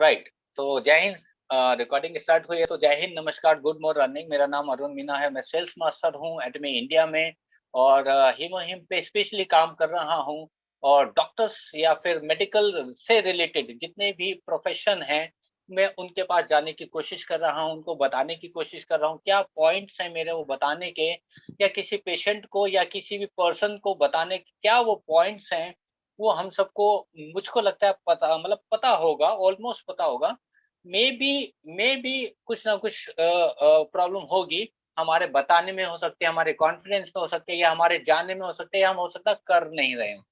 Right. तो जय Hind. Recording start हुई है तो जय हिंद, नमस्कार, गुड मॉर्निंग। मेरा नाम अरुण मीना है, मैं सेल्स मास्टर हूँ एटमी इंडिया में और हीमो हिम पे स्पेशली काम कर रहा हूँ। और डॉक्टर्स या फिर मेडिकल से रिलेटेड जितने भी प्रोफेशन हैं, मैं उनके पास जाने की कोशिश कर रहा हूँ, उनको बताने की कोशिश कर रहा हूँ क्या पॉइंट्स हैं मेरे वो बताने के, या किसी पेशेंट को या किसी भी पर्सन को बताने के क्या वो पॉइंट्स हैं। वो हम सबको, मुझको लगता है पता, मतलब पता होगा, ऑलमोस्ट पता होगा। मे बी कुछ ना कुछ प्रॉब्लम होगी, हमारे बताने में हो सकती है, हमारे कॉन्फिडेंस में हो सकती है, या हमारे जानने में हो सकते हैं, या हम हो सकता है कर नहीं रहे हों,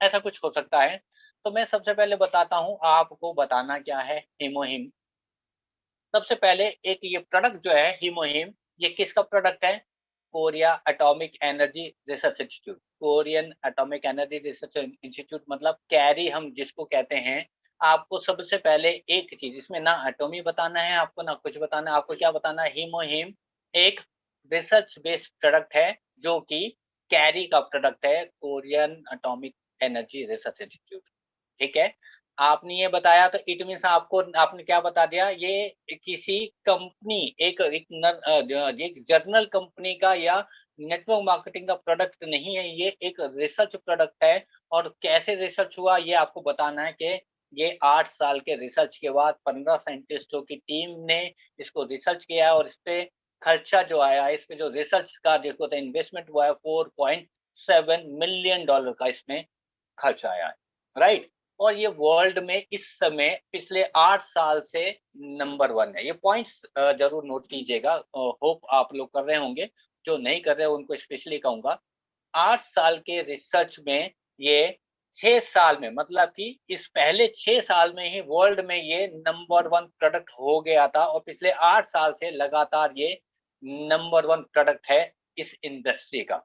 ऐसा कुछ हो सकता है। तो मैं सबसे पहले बताता हूँ आपको बताना क्या है हीमोहिम। सबसे पहले एक ये प्रोडक्ट जो है हीमोहिम, ये किसका प्रोडक्ट है? Korea atomic energy research institute. Korean atomic energy research institute मतलब कैरी हम जिसको कहते हैं। आपको सबसे पहले एक चीज इसमें ना एटॉमी बताना है आपको, ना कुछ बताना है आपको। क्या बताना है? हीमोहिम एक रिसर्च बेस्ड प्रोडक्ट है, जो कि कैरी का प्रोडक्ट है, Korean atomic energy research institute. ठीक है? आपने ये बताया तो इट मीन्स आपको, आपने क्या बता दिया? ये किसी कंपनी, एक जर्नल कंपनी का या नेटवर्क मार्केटिंग का प्रोडक्ट नहीं है, ये एक रिसर्च प्रोडक्ट है। और कैसे रिसर्च हुआ ये आपको बताना है कि ये 8 साल के रिसर्च के बाद 15 साइंटिस्टों की टीम ने इसको रिसर्च किया है, और इसपे खर्चा जो आया है, इसपे जो रिसर्च का देखो तो इन्वेस्टमेंट हुआ है, $4.7 मिलियन का इसमें खर्च आया है, राइट? और ये वर्ल्ड में इस समय पिछले 8 साल से नंबर 1 है। ये पॉइंट्स ज़रूर नोट कीजिएगा, होप आप लोग कर रहे होंगे, जो नहीं कर रहे उनको स्पेशली कहूँगा। 8 साल के रिसर्च में ये 6 साल में, मतलब कि इस पहले 6 साल में ही वर्ल्ड में ये नंबर 1 प्रोडक्ट हो गया था, और पिछले 8 साल से लगातार ये नंबर 1 प्रोडक्ट है इस इंडस्ट्री का।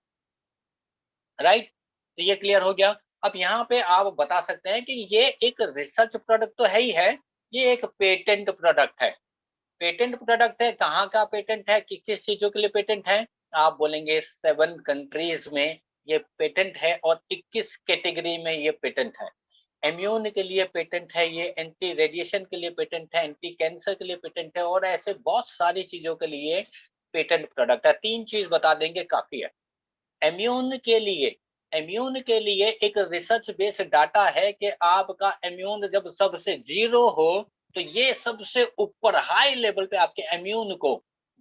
राइट? तो ये क्लियर हो गया। अब यहाँ पे आप बता सकते हैं कि ये एक रिसर्च प्रोडक्ट तो है ही है, ये एक पेटेंट प्रोडक्ट है। पेटेंट प्रोडक्ट है, कहाँ का पेटेंट है, किस-किस चीज़ों के लिए पेटेंट है? आप बोलेंगे 7 कंट्रीज़ में ये पेटेंट है, और 21 कैटेगरी में ये पेटेंट है। इम्यून के लिए पेटेंट है ये, एंटी रेडिएशन के लिए पेटेंट है, एंटी कैंसर के लिए पेटेंट है, और ऐसे बहुत सारी चीज़ों के लिए पेटेंट प्रोडक्ट है। 3 चीज़ बता देंगे काफ़ी है। इम्यून के लिए, इम्यून के लिए एक रिसर्च बेस्ड डाटा है कि आपका इम्यून जब सबसे 0 हो, तो ये सबसे ऊपर हाई लेवल पे आपके इम्यून को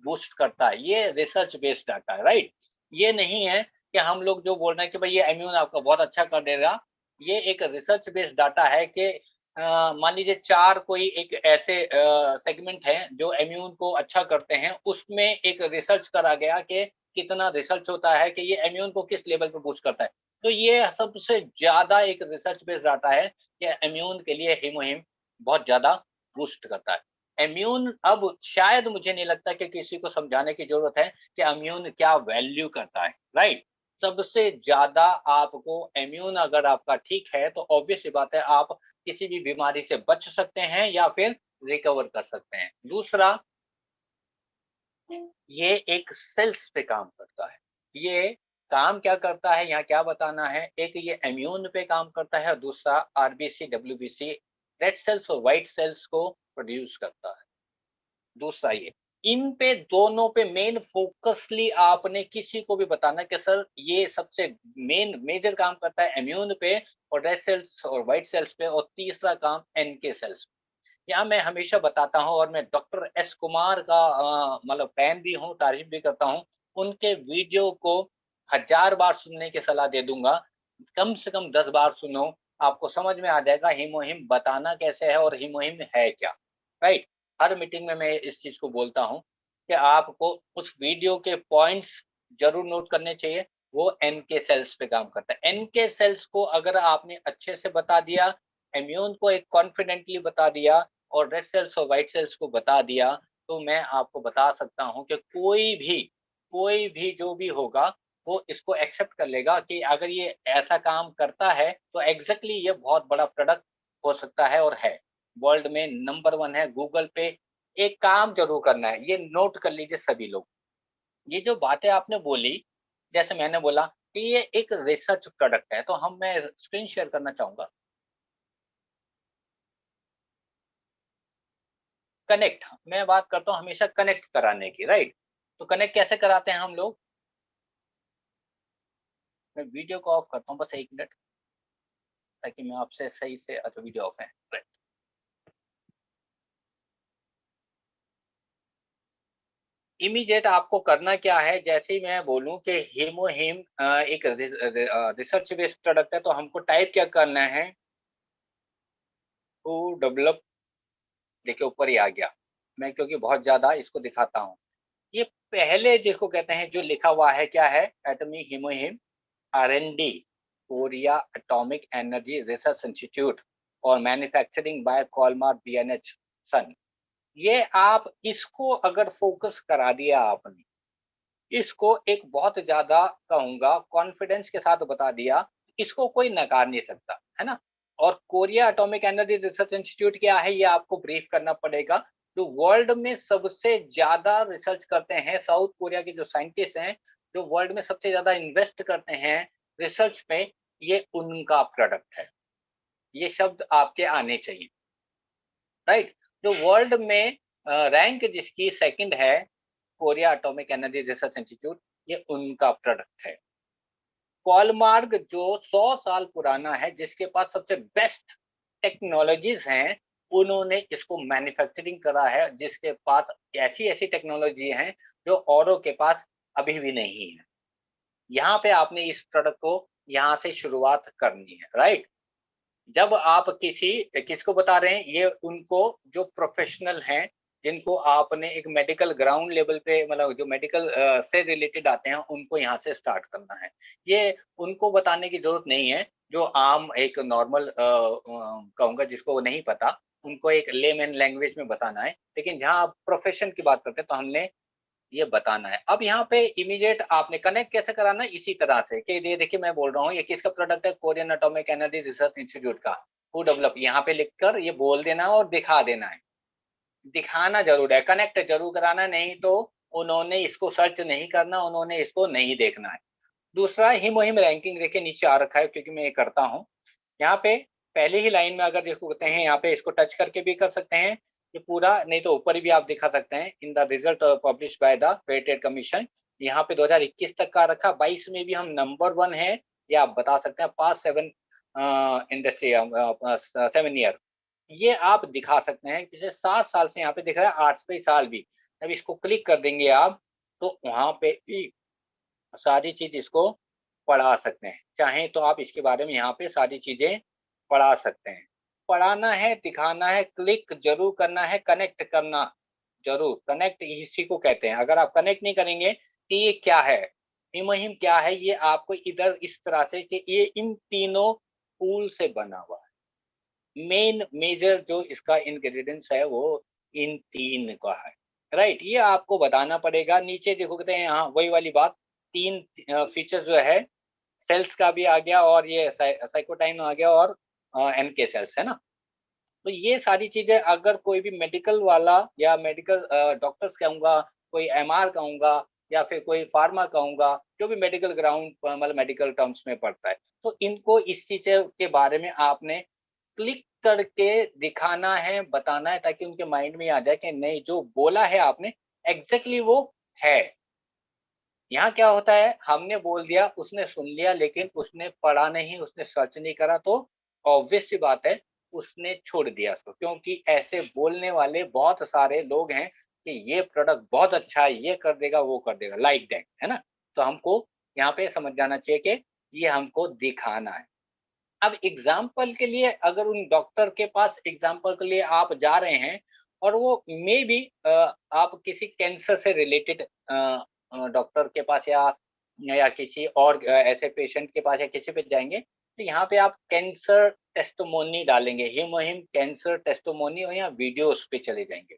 बूस्ट करता है। ये रिसर्च बेस्ड डाटा है, राइट? ये नहीं है कि हम लोग जो बोल रहे हैं कि भाई ये इम्यून आपका बहुत अच्छा कर देगा। ये एक रिसर्च बेस्ड डाटा है कि मान लीजिए 4 कोई एक ऐसे सेगमेंट हैं जो इम्यून को अच्छा करते हैं, उसमें एक रिसर्च करा गया कि कितना रिसर्च होता है कि ये इम्यून को किस लेवल पे बूस्ट करता है। तो ये सबसे ज़्यादा एक रिसर्च बेस्ड डाटा है कि इम्यून के लिए हीमोहिम बहुत ज़्यादा बूस्ट करता है। इम्यून, अब शायद मुझे नहीं लगता कि किसी को समझाने की ज़रूरत है कि इम्यून क्या वैल्यू करता है, राइट? सबसे ज़्यादा आपको इम्यून अगर आपका ठीक है, तो ऑब्वियस सी बात है आप किसी भी बीमारी से बच सकते हैं या फिर रिकवर कर सकते हैं। दूसरा, ये एक सेल्स पे काम करता है। ये काम क्या करता है, यहाँ क्या बताना है? एक ये इम्यून पे काम करता है, और दूसरा आरबीसी, डब्ल्यूबीसी, रेड सेल्स और व्हाइट सेल्स को प्रोड्यूस करता है। दूसरा ये, इन पे दोनों पे मेन फोकसली आपने किसी को भी बताना है कि सर ये सबसे मेजर काम करता है इम्यून पे, और रेड सेल्स और व्हाइट सेल्स पे, और तीसरा काम एनके सेल्स पे। यहाँ मैं हमेशा बताता हूँ, और मैं डॉक्टर एस कुमार का मतलब फैन भी हूँ, तारीफ भी करता हूँ। उनके वीडियो को 1000 बार सुनने की सलाह दे दूँगा। कम से कम 10 बार सुनो, आपको समझ में आ जाएगा हीमोहिम बताना कैसे है और हीमोहिम है क्या, राइट? हर मीटिंग में मैं इस चीज़ को बोलता हूँ कि आपको उस वीडियो के पॉइंट्स ज़रूर नोट करने चाहिए। वो एनके सेल्स पे काम करता है। एनके सेल्स को अगर आपने अच्छे से बता दिया, इम्यून को एक कॉन्फिडेंटली बता दिया, और रेड सेल्स और व्हाइट सेल्स को बता दिया, तो मैं आपको बता सकता हूँ कि कोई भी जो भी होगा, वो इसको एक्सेप्ट कर लेगा कि अगर ये ऐसा काम करता है, तो एग्ज़ैक्टली ये बहुत बड़ा प्रोडक्ट हो सकता है, और है। वर्ल्ड में नंबर 1 है गूगल पे। एक काम ज़रूर करना है, ये नोट कर लीजिए सभी लोग। ये जो बातें आपने बोली, जैसे मैंने बोला कि ये एक रिसर्च प्रोडक्ट है, तो मैं स्क्रीन शेयर करना चाहूँगा। कनेक्ट, मैं बात करता हूँ हमेशा कनेक्ट कराने की, राइट? तो कनेक्ट कैसे कराते हैं हम लोग? मैं वीडियो को ऑफ करता हूँ बस 1 मिनट, ताकि मैं आपसे सही से, अच्छा वीडियो ऑफ है, राइट। इमीडिएट आपको करना क्या है, जैसे ही मैं बोलूँ कि हीमोहिम एक रिसर्च बेस्ड प्रोडक्ट है, तो हमको टाइप क्या करना है, टू डेवलप, देखिए ऊपर ही आ गया। मैं क्योंकि बहुत ज़्यादा इसको दिखाता हूँ। ये पहले जिसको कहते हैं जो लिखा हुआ है क्या है, Atomy HemoHIM R and D, Korea atomic energy research institute और मैन्युफैक्चरिंग बाय कॉलमार बीएनएच सन। ये आप इसको अगर फोकस करा दिया आपने, इसको एक बहुत ज़्यादा कहूँगा कॉन्फिडेंस के साथ बता दिया, इसको कोई नकार नहीं सकता, है ना? और Korea atomic energy research institute क्या है, ये आपको ब्रीफ करना पड़ेगा। जो वर्ल्ड में सबसे ज़्यादा रिसर्च करते हैं, साउथ कोरिया के जो साइंटिस्ट हैं, जो वर्ल्ड में सबसे ज़्यादा इन्वेस्ट करते हैं रिसर्च में, ये उनका प्रोडक्ट है। ये शब्द आपके आने चाहिए, राइट? जो वर्ल्ड में रैंक जिसकी सेकंड है, Korea atomic energy research institute, ये उनका प्रोडक्ट है। कॉलमार्क जो 100 साल पुराना है, जिसके पास सबसे बेस्ट टेक्नोलॉजीज हैं, उन्होंने इसको मैन्युफैक्चरिंग करा है, जिसके पास ऐसी-ऐसी टेक्नोलॉजी हैं जो औरों के पास अभी भी नहीं है। यहाँ पे आपने इस प्रोडक्ट को यहाँ से शुरुआत करनी है, राइट? जब आप किसको बता रहे हैं, ये उनको जो प्रोफेशनल हैं, जिनको आपने एक मेडिकल ग्राउंड लेवल पे, मतलब जो मेडिकल से रिलेटेड आते हैं, उनको यहाँ से स्टार्ट करना है। ये उनको बताने की ज़रूरत नहीं है, जो आम एक नॉर्मल कहूँगा जिसको नहीं पता, उनको एक लेमैन लैंग्वेज में बताना है। लेकिन जहाँ आप प्रोफेशन की बात करते हैं, तो हमने ये बताना है। अब यहाँ पे इमीडिएट आपने कनेक्ट कैसे कराना है, इसी तरह से कि ये देखिए मैं बोल रहा हूँ, ये किसका प्रोडक्ट है, Korean atomic energy research institute का, हू डेवलप, यहाँ पे लिखकर ये बोल देना है और दिखा देना है। दिखाना ज़रूर है, कनेक्ट ज़रूर कराना है, नहीं तो उन्होंने इसको सर्च नहीं करना, उन्होंने इसको नहीं देखना है। दूसरा, हिमोहिम रैंकिंग देखिए नीचे आ रखा है, क्योंकि मैं ये करता हूँ। यहाँ पे पहले ही लाइन में अगर जिसको कहते हैं, यहाँ पे इसको टच करके भी कर सकते हैं, ये पूरा, नहीं तो ऊपर भी आप दिखा सकते हैं, in the result publish by the fair trade commission. यहाँ पे 2021 तक का रखा, 22 में भी हम नंबर 1 है, ये आप बता सकते हैं, पास्ट 7 इंडस्ट्री 7 ईयर, ये आप दिखा सकते हैं। पिछले 7 साल से यहाँ पे दिख रहा है, 8वें साल भी। जब इसको क्लिक कर देंगे आप, तो वहाँ पे भी सारी चीज़ इसको पढ़ा सकते हैं। चाहें तो आप इसके बारे में यहाँ पे सारी चीज़ें पढ़ा सकते हैं। पढ़ाना है, दिखाना है, क्लिक ज़रूर करना है, कनेक्ट करना ज़रूर, कनेक्ट इसी को कहते हैं। अगर आप कनेक्ट नहीं करेंगे कि ये क्या है, हिमोहिम क्या है, ये आपको इधर इस तरह से कि ये इन तीनों फूल से बना हुआ है। मेन मेजर जो इसका इंग्रीडिएंट्स है, वो इन 3 का है, राइट? ये आपको बताना पड़ेगा। नीचे देखो कहते हैं, यहाँ वही वाली बात, 3 फीचर्स जो है, सेल्स का भी आ गया, और ये साइकोटाइन आ गया, और एनके सेल्स, है ना? तो ये सारी चीज़ें अगर कोई भी मेडिकल वाला या मेडिकल डॉक्टर्स कहूँगा, कोई एमआर कहूँगा, या फिर कोई फार्मा कहूँगा, जो भी मेडिकल ग्राउंड मतलब मेडिकल टर्म्स में पड़ता है, तो इनको इस चीज़ के बारे में आपने क्लिक करके दिखाना है, बताना है, ताकि उनके माइंड में आ जाए कि नहीं, जो बोला है आपने एग्ज़ैक्टली वो है। यहाँ क्या होता है, हमने बोल दिया, उसने सुन लिया, लेकिन उसने पढ़ा नहीं, उसने सर्च नहीं करा, तो ऑब्वियस सी बात है, उसने छोड़ दिया उसको। क्योंकि ऐसे बोलने वाले बहुत सारे लोग हैं कि ये प्रोडक्ट बहुत अच्छा है, ये कर देगा, वो कर देगा, लाइक दैट, है ना? तो हमको यहाँ पे समझ जाना चाहिए कि ये हमको दिखाना है। अब एग्जाम्पल के लिए, अगर उन डॉक्टर के पास एग्जाम्पल के लिए आप जा रहे हैं, और वो मे बी आप किसी कैंसर से रिलेटेड डॉक्टर के पास, या किसी और ऐसे पेशेंट के पास, या किसी पे जाएंगे, तो यहाँ पे आप कैंसर टेस्टिमोनी डालेंगे, हिमोहिम कैंसर टेस्टिमोनी, और यहाँ वीडियोस पे चले जाएंगे।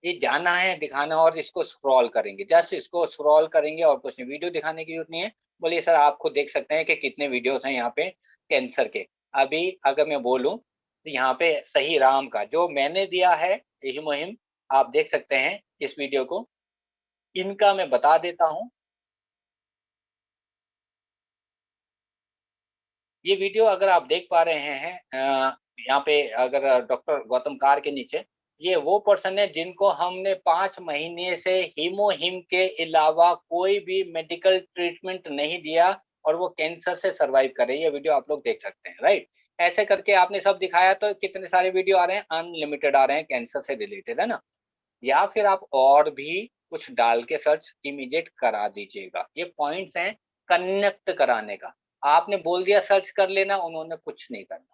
ये जाना है, दिखाना, और इसको स्क्रॉल करेंगे, जस्ट इसको स्क्रॉल करेंगे, और कुछ नहीं, वीडियो दिखाने की जरूरत नहीं है। बोलिए सर, आप खुद देख सकते हैं कि कितने वीडियोस हैं यहाँ पे कैंसर के। अभी अगर मैं बोलूं, तो यहाँ पे सही राम का जो मैंने दिया है, यही मुहिम, आप देख सकते हैं इस वीडियो को। इनका मैं बता देता हूँ। ये वीडियो अगर आप देख पा रहे हैं, यहाँ पे अगर डॉक्टर गौतम कार के नीचे, ये वो पर्सन है जिनको हमने 5 महीने से हीमोहिम के अलावा कोई भी मेडिकल ट्रीटमेंट नहीं दिया और वो कैंसर से सर्वाइव कर रहे हैं। ये वीडियो आप लोग देख सकते हैं, राइट? ऐसे करके आपने सब दिखाया तो कितने सारे वीडियो आ रहे हैं, अनलिमिटेड आ रहे हैं कैंसर से रिलेटेड, है ना? या फिर आप और भी कुछ डाल के सर्च इमीडिएट करा दीजिएगा। ये पॉइंट्स हैं कनेक्ट कराने का। आपने बोल दिया सर्च कर लेना, उन्होंने कुछ नहीं करना।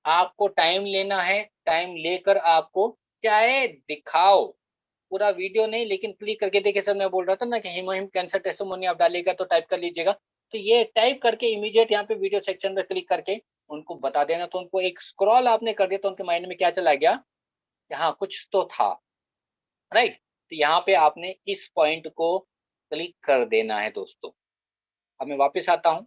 आपको टाइम लेना है, टाइम लेकर आपको चाहे दिखाओ, पूरा वीडियो नहीं लेकिन क्लिक करके देखिए सर मैं बोल रहा था ना कि हिमोहिम कैंसर टेस्टिमोनी आप डालिएगा तो टाइप कर लीजिएगा। तो ये टाइप करके इमीडिएट यहाँ पे वीडियो सेक्शन में क्लिक करके उनको बता देना, तो उनको एक स्क्रॉल आपने कर दिया तो उनके माइंड में क्या चला गया कि हाँ, कुछ तो था, राइट? तो यहाँ पे आपने इस पॉइंट को क्लिक कर देना है दोस्तों। अब मैं वापस आता हूँ।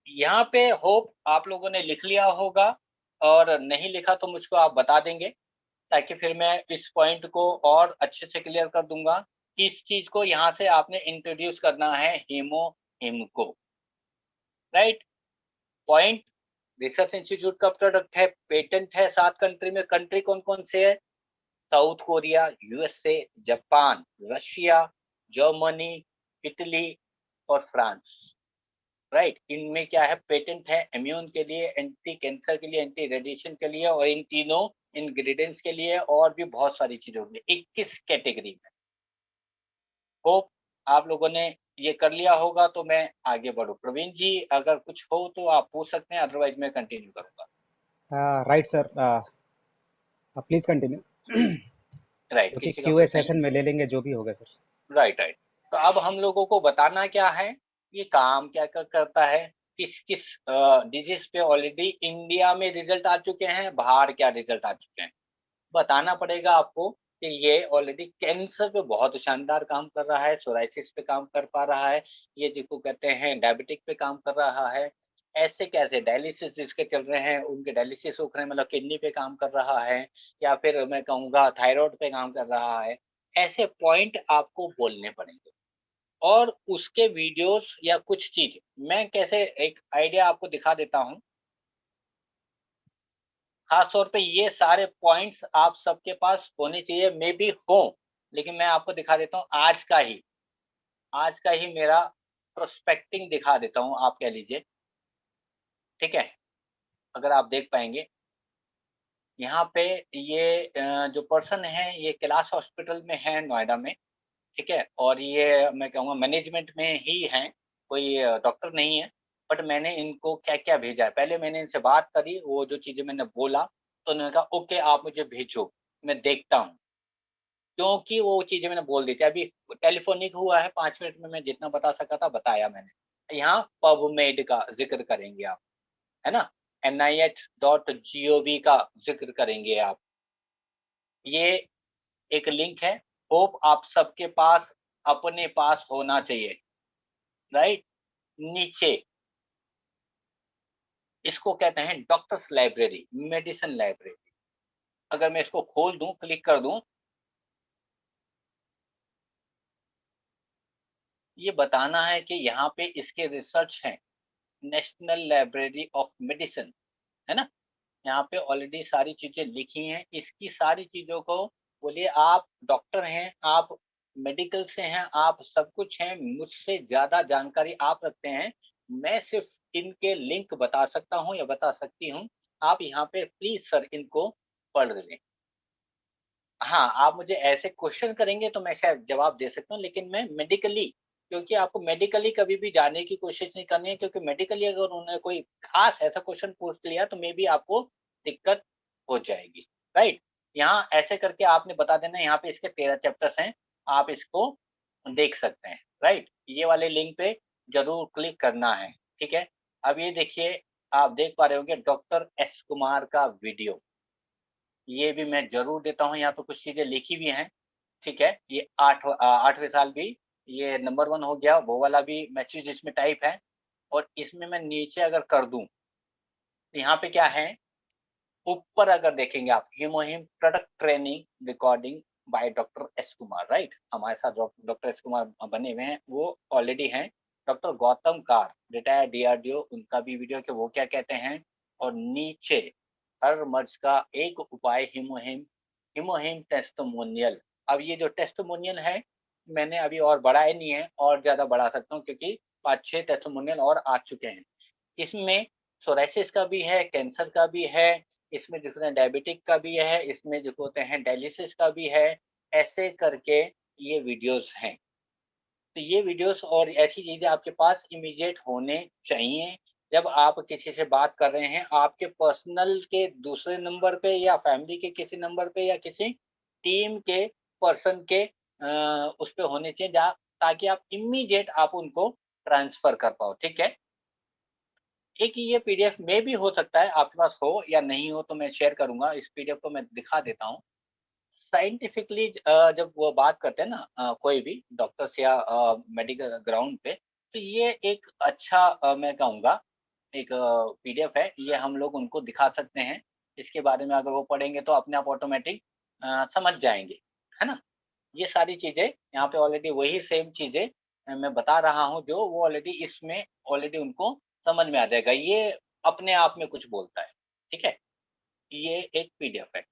यहाँ पे होप आप लोगों ने लिख लिया होगा और नहीं लिखा तो मुझको आप बता देंगे, ताकि फिर मैं इस पॉइंट को और अच्छे से क्लियर कर दूँगा। इस चीज़ को यहाँ से आपने इंट्रोड्यूस करना है हिम को, राइट? पॉइंट रिसर्च इंस्टीट्यूट का प्रोडक्ट है, पेटेंट है 7 कंट्री में। कंट्री कौन-कौन से है? South Korea, USA, Japan, Russia, Germany, Italy और फ्रांस। राइट, इनमें क्या है, पेटेंट है इम्यून के लिए, एंटी कैंसर के लिए, एंटी रेडिएशन के लिए और इन तीनों इंग्रेडिएंट्स के लिए और भी बहुत सारी चीजों के लिए 21 कैटेगरी में। होप आप लोगों ने ये कर लिया होगा तो मैं आगे बढ़ूं। प्रवीण जी अगर कुछ हो तो आप पूछ सकते हैं, अदरवाइज मैं कंटिन्यू करूंगा। Right sir, please continue. Right, क्योंकि किसी का क्यूए कुछ नहीं। सेशन में ले लेंगे जो भी होगा सर। Right right. तो अब हम लोगों को बताना क्या है, ये काम क्या करता है, किस किस डिजीज पे ऑलरेडी इंडिया में रिजल्ट आ चुके हैं, बाहर क्या रिजल्ट आ चुके हैं, बताना पड़ेगा आपको कि ये ऑलरेडी कैंसर पे बहुत शानदार काम कर रहा है, सोराइसिस पे काम कर पा रहा है, ये जिसको कहते हैं डायबिटिक पे काम कर रहा है। ऐसे कैसे डायलिसिस जिसके चल रहे हैं उनके डायलिसिस हो रहे हैं, मतलब किडनी पे काम कर रहा है, या फिर मैं कहूँगा थायराइड पे काम कर रहा है। ऐसे पॉइंट आपको बोलने पड़ेंगे और उसके वीडियोस या कुछ चीज़ मैं कैसे एक आइडिया आपको दिखा देता हूँ। खास तौर पे ये सारे पॉइंट्स आप सबके पास होने चाहिए, मे बी हो, लेकिन मैं आपको दिखा देता हूँ आज का ही मेरा प्रोस्पेक्टिंग दिखा देता हूँ, आप कह लीजिए, ठीक है? अगर आप देख पाएँगे, यहाँ पे ये जो पर्सन है ये कैलाश हॉस्पिटल में है नोएडा में, ठीक है? और ये मैं कहूँगा मैनेजमेंट में ही हैं, कोई डॉक्टर नहीं है, बट मैंने इनको क्या-क्या भेजा है। पहले मैंने इनसे बात करी, वो जो चीज़ें मैंने बोला, तो उन्होंने कहा ओके आप मुझे भेजो, मैं देखता हूँ। क्योंकि वो चीज़ें मैंने बोल दी थी, अभी टेलीफ़ोनिक हुआ है 5 मिनट में मैं जितना बता सका था बताया मैंने। यहाँ पबमेड का ज़िक्र करेंगे आप, है ना? NIH.gov का ज़िक्र करेंगे आप। ये एक लिंक है, होप आप सबके पास अपने पास होना चाहिए, राइट? नीचे इसको कहते हैं डॉक्टर्स लाइब्रेरी, मेडिसिन लाइब्रेरी। अगर मैं इसको खोल दूँ, क्लिक कर दूँ, ये बताना है कि यहाँ पे इसके रिसर्च हैं, नेशनल लाइब्रेरी ऑफ मेडिसिन, है ना? यहाँ पे ऑलरेडी सारी चीज़ें लिखी हैं, इसकी सारी चीज़ों को बोलिए, आप डॉक्टर हैं, आप मेडिकल से हैं, आप सब कुछ हैं, मुझसे ज़्यादा जानकारी आप रखते हैं। मैं सिर्फ़ इनके लिंक बता सकता हूँ या बता सकती हूँ, आप यहाँ पे प्लीज़ सर इनको पढ़ लें। हाँ, आप मुझे ऐसे क्वेश्चन करेंगे तो मैं शायद जवाब दे सकता हूँ, लेकिन मैं मेडिकली, क्योंकि आपको मेडिकली कभी भी जाने की कोशिश नहीं करनी है, क्योंकि मेडिकली अगर उन्होंने कोई खास ऐसा क्वेश्चन पूछ लिया तो मे बी आपको दिक्कत हो जाएगी, राइट? यहाँ ऐसे करके आपने बता देना, यहाँ पे इसके 13 चैप्टर्स हैं, आप इसको देख सकते हैं, राइट? ये वाले लिंक पे ज़रूर क्लिक करना है, ठीक है? अब ये देखिए, आप देख पा रहे होंगे डॉक्टर एस कुमार का वीडियो। ये भी मैं ज़रूर देता हूँ, यहाँ पे कुछ चीज़ें लिखी भी हैं, ठीक है? ये 8वें साल भी, ये नंबर 1 हो गया, वो वाला भी मैसेज इसमें टाइप है और इसमें मैं नीचे अगर कर दूँ, तो यहाँ पे क्या है, ऊपर अगर देखेंगे आप, HemoHIM product training recording by doctor S Kumar, right? हमारे साथ डॉक्टर एस कुमार बने हुए हैं, वो ऑलरेडी हैं। Doctor Gautam car, retired DRDO, उनका भी वीडियो कि वो क्या कहते हैं, और नीचे हर मर्ज का एक उपाय हिमोहिम टेस्टिमोनियल। अब ये जो टेस्टिमोनियल है, मैंने अभी और बढ़ाया नहीं है, और ज़्यादा बढ़ा सकता हूँ क्योंकि 5-6 टेस्टिमोनियल और आ चुके हैं। इसमें सोराइसिस का भी है, कैंसर का भी है, इसमें जिसको कहते हैं डायबिटिक का भी है, इसमें जिसको कहते हैं डायलिसिस का भी है, ऐसे करके ये वीडियोज़ हैं। तो ये वीडियोस और ऐसी चीज़ें आपके पास इमीडिएट होने चाहिए। जब आप किसी से बात कर रहे हैं, आपके पर्सनल के दूसरे नंबर पे या फैमिली के किसी नंबर पे या किसी टीम के पर्सन के उस पे होने चाहिए, जहाँ ताकि आप इमीडिएट आप उनको ट्रांसफ़र कर पाओ, ठीक है? एक ये पीडीएफ में भी हो सकता है आपके पास हो या नहीं हो, तो मैं शेयर करूँगा, इस पीडीएफ को मैं दिखा देता हूँ। साइंटिफिकली जब वो बात करते हैं ना, कोई भी डॉक्टर्स या मेडिकल ग्राउंड पे, तो ये एक अच्छा मैं कहूँगा एक पीडीएफ है, ये हम लोग उनको दिखा सकते हैं। इसके बारे में अगर वो पढ़ेंगे तो अपने आप ऑटोमेटिक समझ जाएँगे, है ना? ये सारी चीज़ें यहाँ पे ऑलरेडी वही सेम चीज़ें मैं बता रहा हूँ, जो वो ऑलरेडी इसमें ऑलरेडी उनको समझ में आ जाएगा। ये अपने आप में कुछ बोलता है, ठीक है? ये एक पीडीएफ है।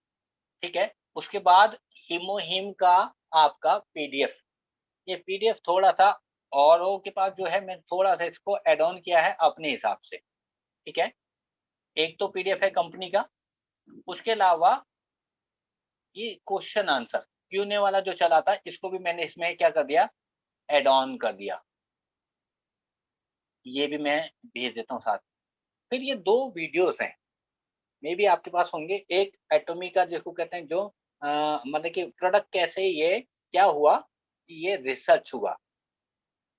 ठीक है? उसके बाद हिमोहिम का आपका पीडीएफ, ये पीडीएफ थोड़ा-सा औरों के पास जो है, मैं थोड़ा-सा इसको ऐड ऑन किया है अपने हिसाब से, ठीक है? एक तो पीडीएफ है कंपनी का, उसके अलावा ये क्वेश्चन आंसर क्यूएनए वाला जो चला था, इसको भी मैंने इसमें क्या कर दिया, ऐड ऑन कर दिया। ये भी मैं भेज देता हूँ साथ। फिर ये 2 वीडियोज़ हैं, मेबी आपके पास होंगे। एक एटॉमी का जिसको कहते हैं, जो मतलब कि प्रोडक्ट कैसे ये क्या हुआ, ये रिसर्च हुआ।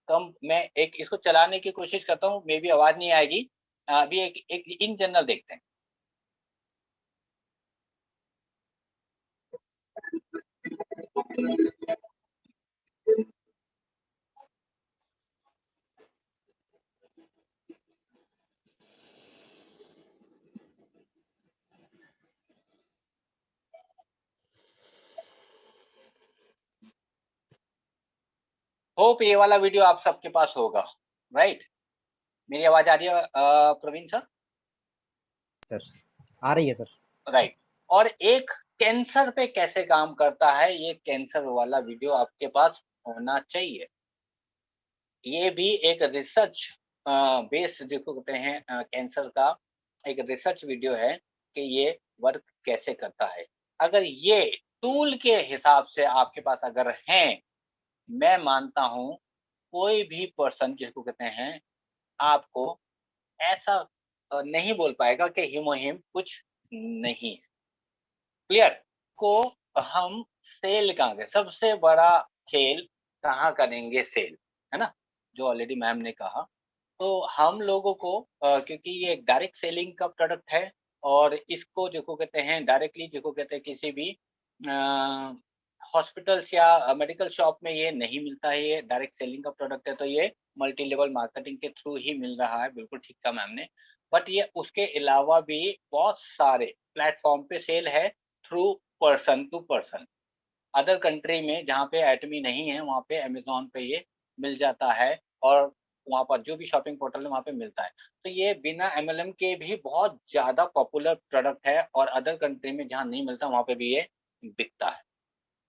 कम मैं एक इसको चलाने की कोशिश करता हूँ, मेबी आवाज़ नहीं आएगी। अभी एक एक इन जनरल देखते हैं। होप ये वाला वीडियो आप सबके पास होगा, राइट? मेरी आवाज़ आ रही है प्रवीण सर? सर आ रही है सर। राइट। और एक कैंसर पे कैसे काम करता है, ये कैंसर वाला वीडियो आपके पास होना चाहिए। ये भी एक रिसर्च बेस्ड जिसको कहते हैं, कैंसर का एक रिसर्च वीडियो है कि ये वर्क कैसे करता है। अगर ये टूल के हिसाब से आपके पास अगर हैं, मैं मानता हूँ कोई भी पर्सन जिसको कहते हैं, आपको ऐसा नहीं बोल पाएगा कि हिमोहिम कुछ नहीं है। क्लियर? को हम सेल कहाँ गए? सबसे बड़ा खेल कहाँ करेंगे, सेल, है ना? जो ऑलरेडी मैम ने कहा। तो हम लोगों को क्योंकि ये एक डायरेक्ट सेलिंग का प्रोडक्ट है, और इसको जिसको कहते हैं डायरेक्टली, जिसको कहते हैं किसी भी अ, हॉस्पिटल्स या मेडिकल शॉप में ये नहीं मिलता है, ये डायरेक्ट सेलिंग का प्रोडक्ट है, तो ये मल्टी लेवल मार्केटिंग के थ्रू ही मिल रहा है, बिल्कुल ठीक कहा मैम ने। बट ये उसके अलावा भी बहुत सारे प्लेटफ़ॉर्म पे सेल है, through person to person. Other country में जहाँ पे एटमी नहीं है, वहाँ पे अमेज़न पे ये मिल जाता है, और वहाँ पर जो भी शॉपिंग पोर्टल है वहाँ पे मिलता है। तो ये बिना एमएलएम के भी बहुत ज़्यादा पॉपुलर प्रोडक्ट है, और अदर कंट्री में जहाँ नहीं मिलता वहाँ पे भी ये बिकता है।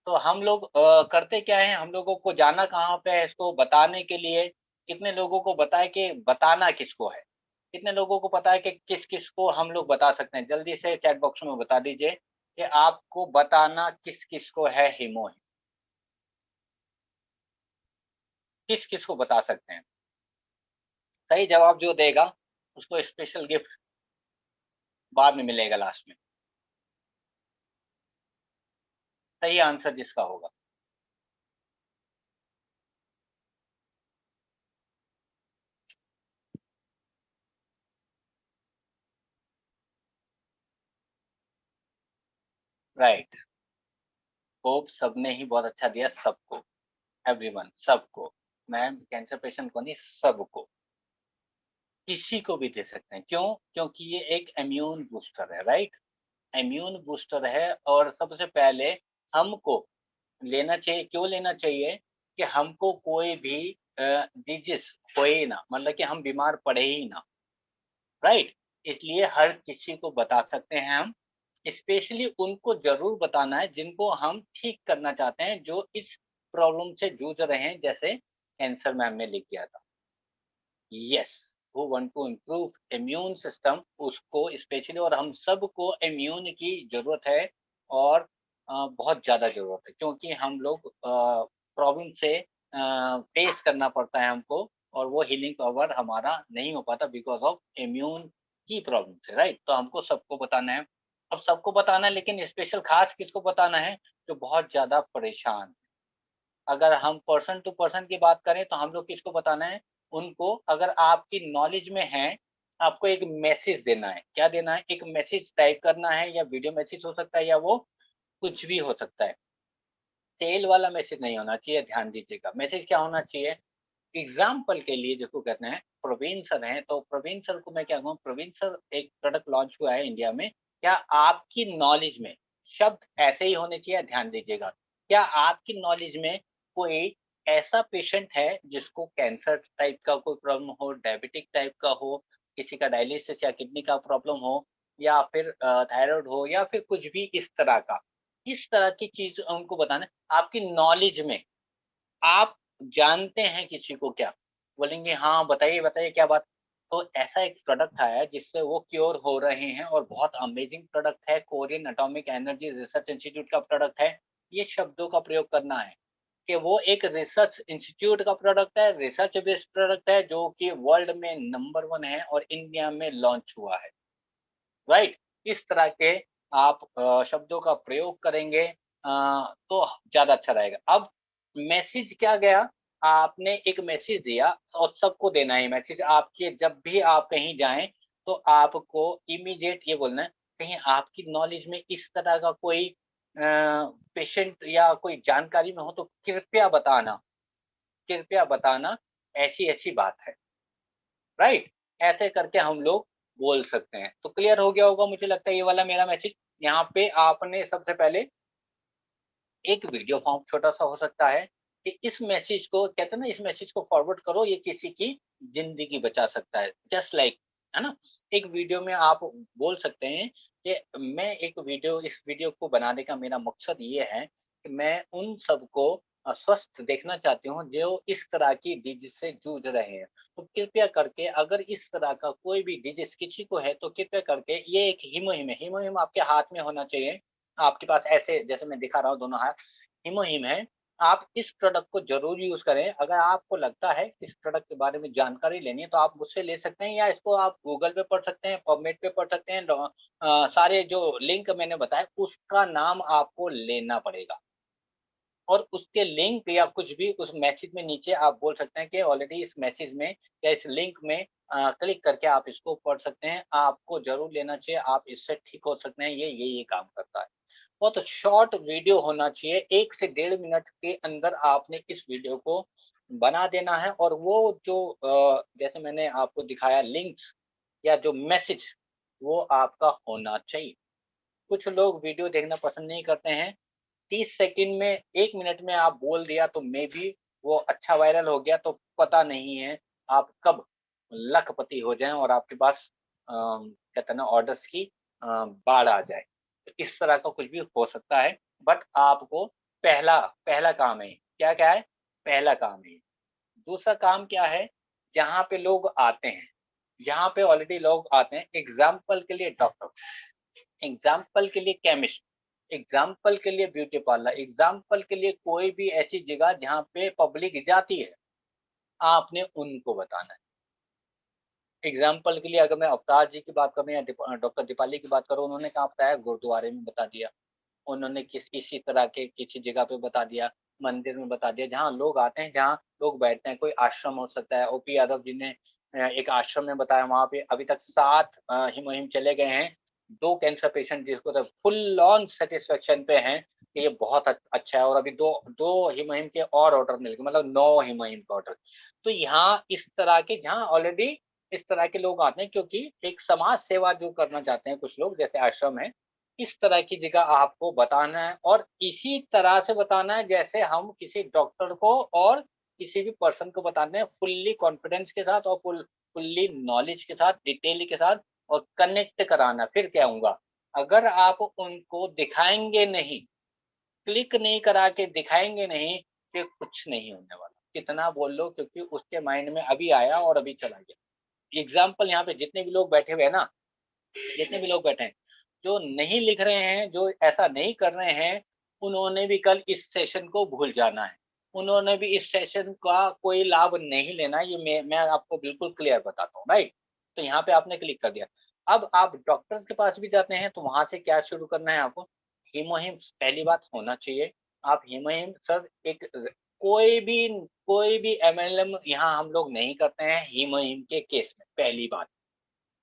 तो हम लोग करते क्या हैं, हम लोगों को जाना कहाँ पे है इसको बताने के लिए, कितने लोगों को बताएँ कि बताना किसको है? कितने लोगों को पता है कि किस-किस को हम लोग बता सकते हैं? जल्दी से चैट बॉक्स में बता दीजिए कि आपको बताना किस-किस को है हिमोहिम? किस-किस को बता सकते हैं? सही जवाब जो देगा, उसको स्पेशल गिफ्ट बाद में मिलेगा लास्ट में। सही आंसर जिसका होगा। राइट। होप सबने ही बहुत अच्छा दिया सबको, एवरीवन सबको। मैं कैंसर पेशेंट को नहीं, सबको। किसी को भी दे सकते हैं। क्यों? क्योंकि ये एक इम्यून बूस्टर है, राइट? इम्यून बूस्टर है, और सबसे पहले हमको लेना चाहिए। क्यों लेना चाहिए? कि हमको कोई भी डिजीज़ होए ना, मतलब कि हम बीमार पड़े ही ना, राइट? इसलिए हर किसी को बता सकते हैं हम। स्पेशली उनको ज़रूर बताना है जिनको हम ठीक करना चाहते हैं, जो इस प्रॉब्लम से जूझ रहे हैं, जैसे कैंसर मैम ने लिख दिया था। Yes, who want to improve immune system, उसको स्पेशली, और हम सबको इम्यून की ज़रूरत है, और बहुत ज़्यादा ज़रूरत है, क्योंकि हम लोग प्रॉब्लम से फेस करना पड़ता है हमको, और वो हीलिंग पावर हमारा नहीं हो पाता बिकॉज़ ऑफ इम्यून की प्रॉब्लम से, राइट? तो हमको सबको बताना है। अब सबको बताना है, लेकिन स्पेशल ख़ास किसको बताना है? जो बहुत ज़्यादा परेशान। अगर हम पर्सन टू पर्सन की बात करें तो हम लोग किसको बताना है? उनको, अगर आपकी नॉलेज में है, आपको एक मैसेज देना है। क्या देना है? एक मैसेज टाइप करना है, या वीडियो मैसेज हो सकता है, या वो कुछ भी हो सकता है। सेल वाला मैसेज नहीं होना चाहिए, ध्यान दीजिएगा। मैसेज क्या होना चाहिए? एग्ज़ाम्पल के लिए जिसको कहते हैं, प्रवीण सर हैं, तो प्रवीण सर को मैं क्या कहूँ, प्रवीण सर, एक प्रोडक्ट लॉन्च हुआ है इंडिया में, क्या आपकी नॉलेज में, शब्द ऐसे ही होने चाहिए, ध्यान दीजिएगा। क्या आपकी नॉलेज में कोई ऐसा पेशेंट है जिसको कैंसर टाइप का कोई प्रॉब्लम हो, डायबिटिक टाइप का हो, किसी का डायलिसिस या किडनी का प्रॉब्लम हो, या फिर थायरॉइड हो, या फिर कुछ भी इस तरह का? इस तरह की चीज़ उनको बताना है, आपकी नॉलेज में। आप जानते हैं किसी को क्या? बोलेंगे हाँ, बताइए, बताइए क्या बात? तो ऐसा एक प्रोडक्ट आया है जिससे वो क्योर हो रहे हैं, और बहुत अमेजिंग प्रोडक्ट है, Korean atomic energy research institute का प्रोडक्ट है। ये शब्दों का प्रयोग करना है कि वो एक रिसर्च इंस्टीट्यूट का प्रोडक्ट है, रिसर्च बेस्ड प्रोडक्ट है, जो कि वर्ल्ड में नंबर 1 है और इंडिया में लॉन्च हुआ है। राइट? इस तरह के आप शब्दों का प्रयोग करेंगे तो ज़्यादा अच्छा रहेगा। अब मैसेज क्या गया? आपने एक मैसेज दिया, और सबको देना है ये मैसेज। आपके जब भी आप कहीं जाएँ, तो आपको इमीडिएट ये बोलना है, कहीं आपकी नॉलेज में इस तरह का कोई पेशेंट या कोई जानकारी में हो तो कृपया बताना, ऐसी-ऐसी बात है। राइट? ऐसे करके हम लोग बोल सकते हैं। तो क्लियर हो गया होगा, मुझे लगता है ये वाला मेरा मैसेज। यहाँ पे आपने सबसे पहले एक वीडियो फॉर्म छोटा-सा हो सकता है, कि इस मैसेज को कहते हैं ना, इस मैसेज को फॉरवर्ड करो, ये किसी की ज़िंदगी बचा सकता है। जस्ट लाइक, है ना? एक वीडियो में आप बोल सकते हैं कि इस वीडियो को बनाने का मेरा मकसद ये है कि मैं उन सबको स्वस्थ देखना चाहती हूँ जो इस तरह की डिजीज़ से जूझ रहे हैं। तो कृपया करके, अगर इस तरह का कोई भी डिजीज़ किसी को है, तो कृपया करके, ये एक हिमोहिम है। हिमोहिम आपके हाथ में होना चाहिए। आपके पास ऐसे, जैसे मैं दिखा रहा हूँ दोनों हाथ, हिमोहिम है। आप इस प्रोडक्ट को ज़रूर यूज़ करें। अगर आपको लगता है इस प्रोडक्ट के बारे में जानकारी लेनी है, तो आप मुझसे ले सकते हैं, या इसको आप गूगल पे पढ़ सकते हैं, पबमेड पे पढ़ सकते हैं। सारे जो लिंक मैंने बताए, उसका नाम आपको लेना पड़ेगा। और उसके लिंक या कुछ भी उस मैसेज में नीचे आप बोल सकते हैं कि ऑलरेडी इस मैसेज में या इस लिंक में क्लिक करके आप इसको पढ़ सकते हैं। आपको ज़रूर लेना चाहिए, आप इससे ठीक हो सकते हैं, ये काम करता है। बहुत शॉर्ट वीडियो होना चाहिए, 1 से 1.5 मिनट के अंदर आपने इस वीडियो को बना देना है, और वो जो जैसे मैंने आपको दिखाया लिंक्स या जो मैसेज, वो आपका होना चाहिए। कुछ लोग वीडियो देखना पसंद नहीं करते हैं। 30 सेकंड में, 1 मिनट में आप बोल दिया तो मेबी वो अच्छा वायरल हो गया, तो पता नहीं है आप कब लखपति हो जाएँ, और आपके पास कहते हैं ना, ऑर्डर्स की बाढ़ आ जाए। तो इस तरह का कुछ भी हो सकता है, बट आपको पहला पहला काम है। क्या-क्या है? पहला काम है। दूसरा काम क्या है? जहाँ पे लोग आते हैं, जहाँ पे ऑलरेडी लोग आते हैं, एग्ज़ाम्पल के लिए डॉक्टर, एग्ज़ाम्पल के लिए केमिस्ट, एग्ज़ाम्पल के लिए ब्यूटी पार्लर, एग्ज़ाम्पल के लिए कोई भी ऐसी जगह जहाँ पे पब्लिक जाती है, आपने उनको बताना है। एग्ज़ाम्पल के लिए अगर मैं अवतार जी की बात करूँ, या डॉक्टर दीपाली की बात करूँ, उन्होंने कहाँ बताया? गुरुद्वारे में बता दिया। उन्होंने इसी तरह के किसी जगह पे बता दिया, मंदिर में बता दिया, जहाँ लोग आते हैं, जहाँ लोग बैठते हैं। कोई आश्रम हो सकता है, ओपी यादव जी ने एक आश्रम में बताया, वहाँ पे अभी तक 7 हिमोहिम चले गए हैं। 2 कैंसर पेशेंट जिसको तो फुल ऑन सैटिस्फैक्शन पे हैं कि ये बहुत अच्छा है, और अभी 2 हिमोहिम के और ऑर्डर मिल गए, मतलब 9 हिमोहिम का ऑर्डर। तो यहाँ इस तरह के, जहाँ ऑलरेडी इस तरह के लोग आते हैं, क्योंकि एक समाज सेवा जो करना चाहते हैं कुछ लोग, जैसे आश्रम है, इस तरह की जगह आपको बताना है, और इसी तरह से बताना है जैसे हम किसी डॉक्टर को और किसी भी पर्सन को बताते हैं, फुल्ली कॉन्फिडेंस के साथ, और फुल्ली नॉलेज के साथ, डिटेल के साथ, और कनेक्ट कराना। फिर क्या होगा, अगर आप उनको दिखाएंगे नहीं, क्लिक नहीं करा के दिखाएंगे नहीं, फिर कुछ नहीं होने वाला। कितना बोल लो, क्योंकि उसके माइंड में अभी आया और अभी चला गया। एग्जाम्पल यहाँ पे जितने भी लोग बैठे हुए हैं ना, जितने भी लोग बैठे हैं, जो नहीं लिख रहे हैं, जो ऐसा नहीं कर रहे हैं, उन्होंने भी कल इस सेशन को भूल जाना है। उन्होंने भी इस सेशन का कोई लाभ नहीं लेना। ये मैं आपको बिल्कुल क्लियर बताता हूँ, राइट। तो यहाँ पे आपने क्लिक कर दिया। अब आप डॉक्टर्स के पास भी जाते हैं, तो वहां से क्या शुरू करना है आपको, हीमोहिम पहली बात होना चाहिए। आप हीमोहिम सर एक कोई भी कोई भी एमएलएम यहाँ हम लोग नहीं करते हैं हीमोहिम के केस में। पहली बात,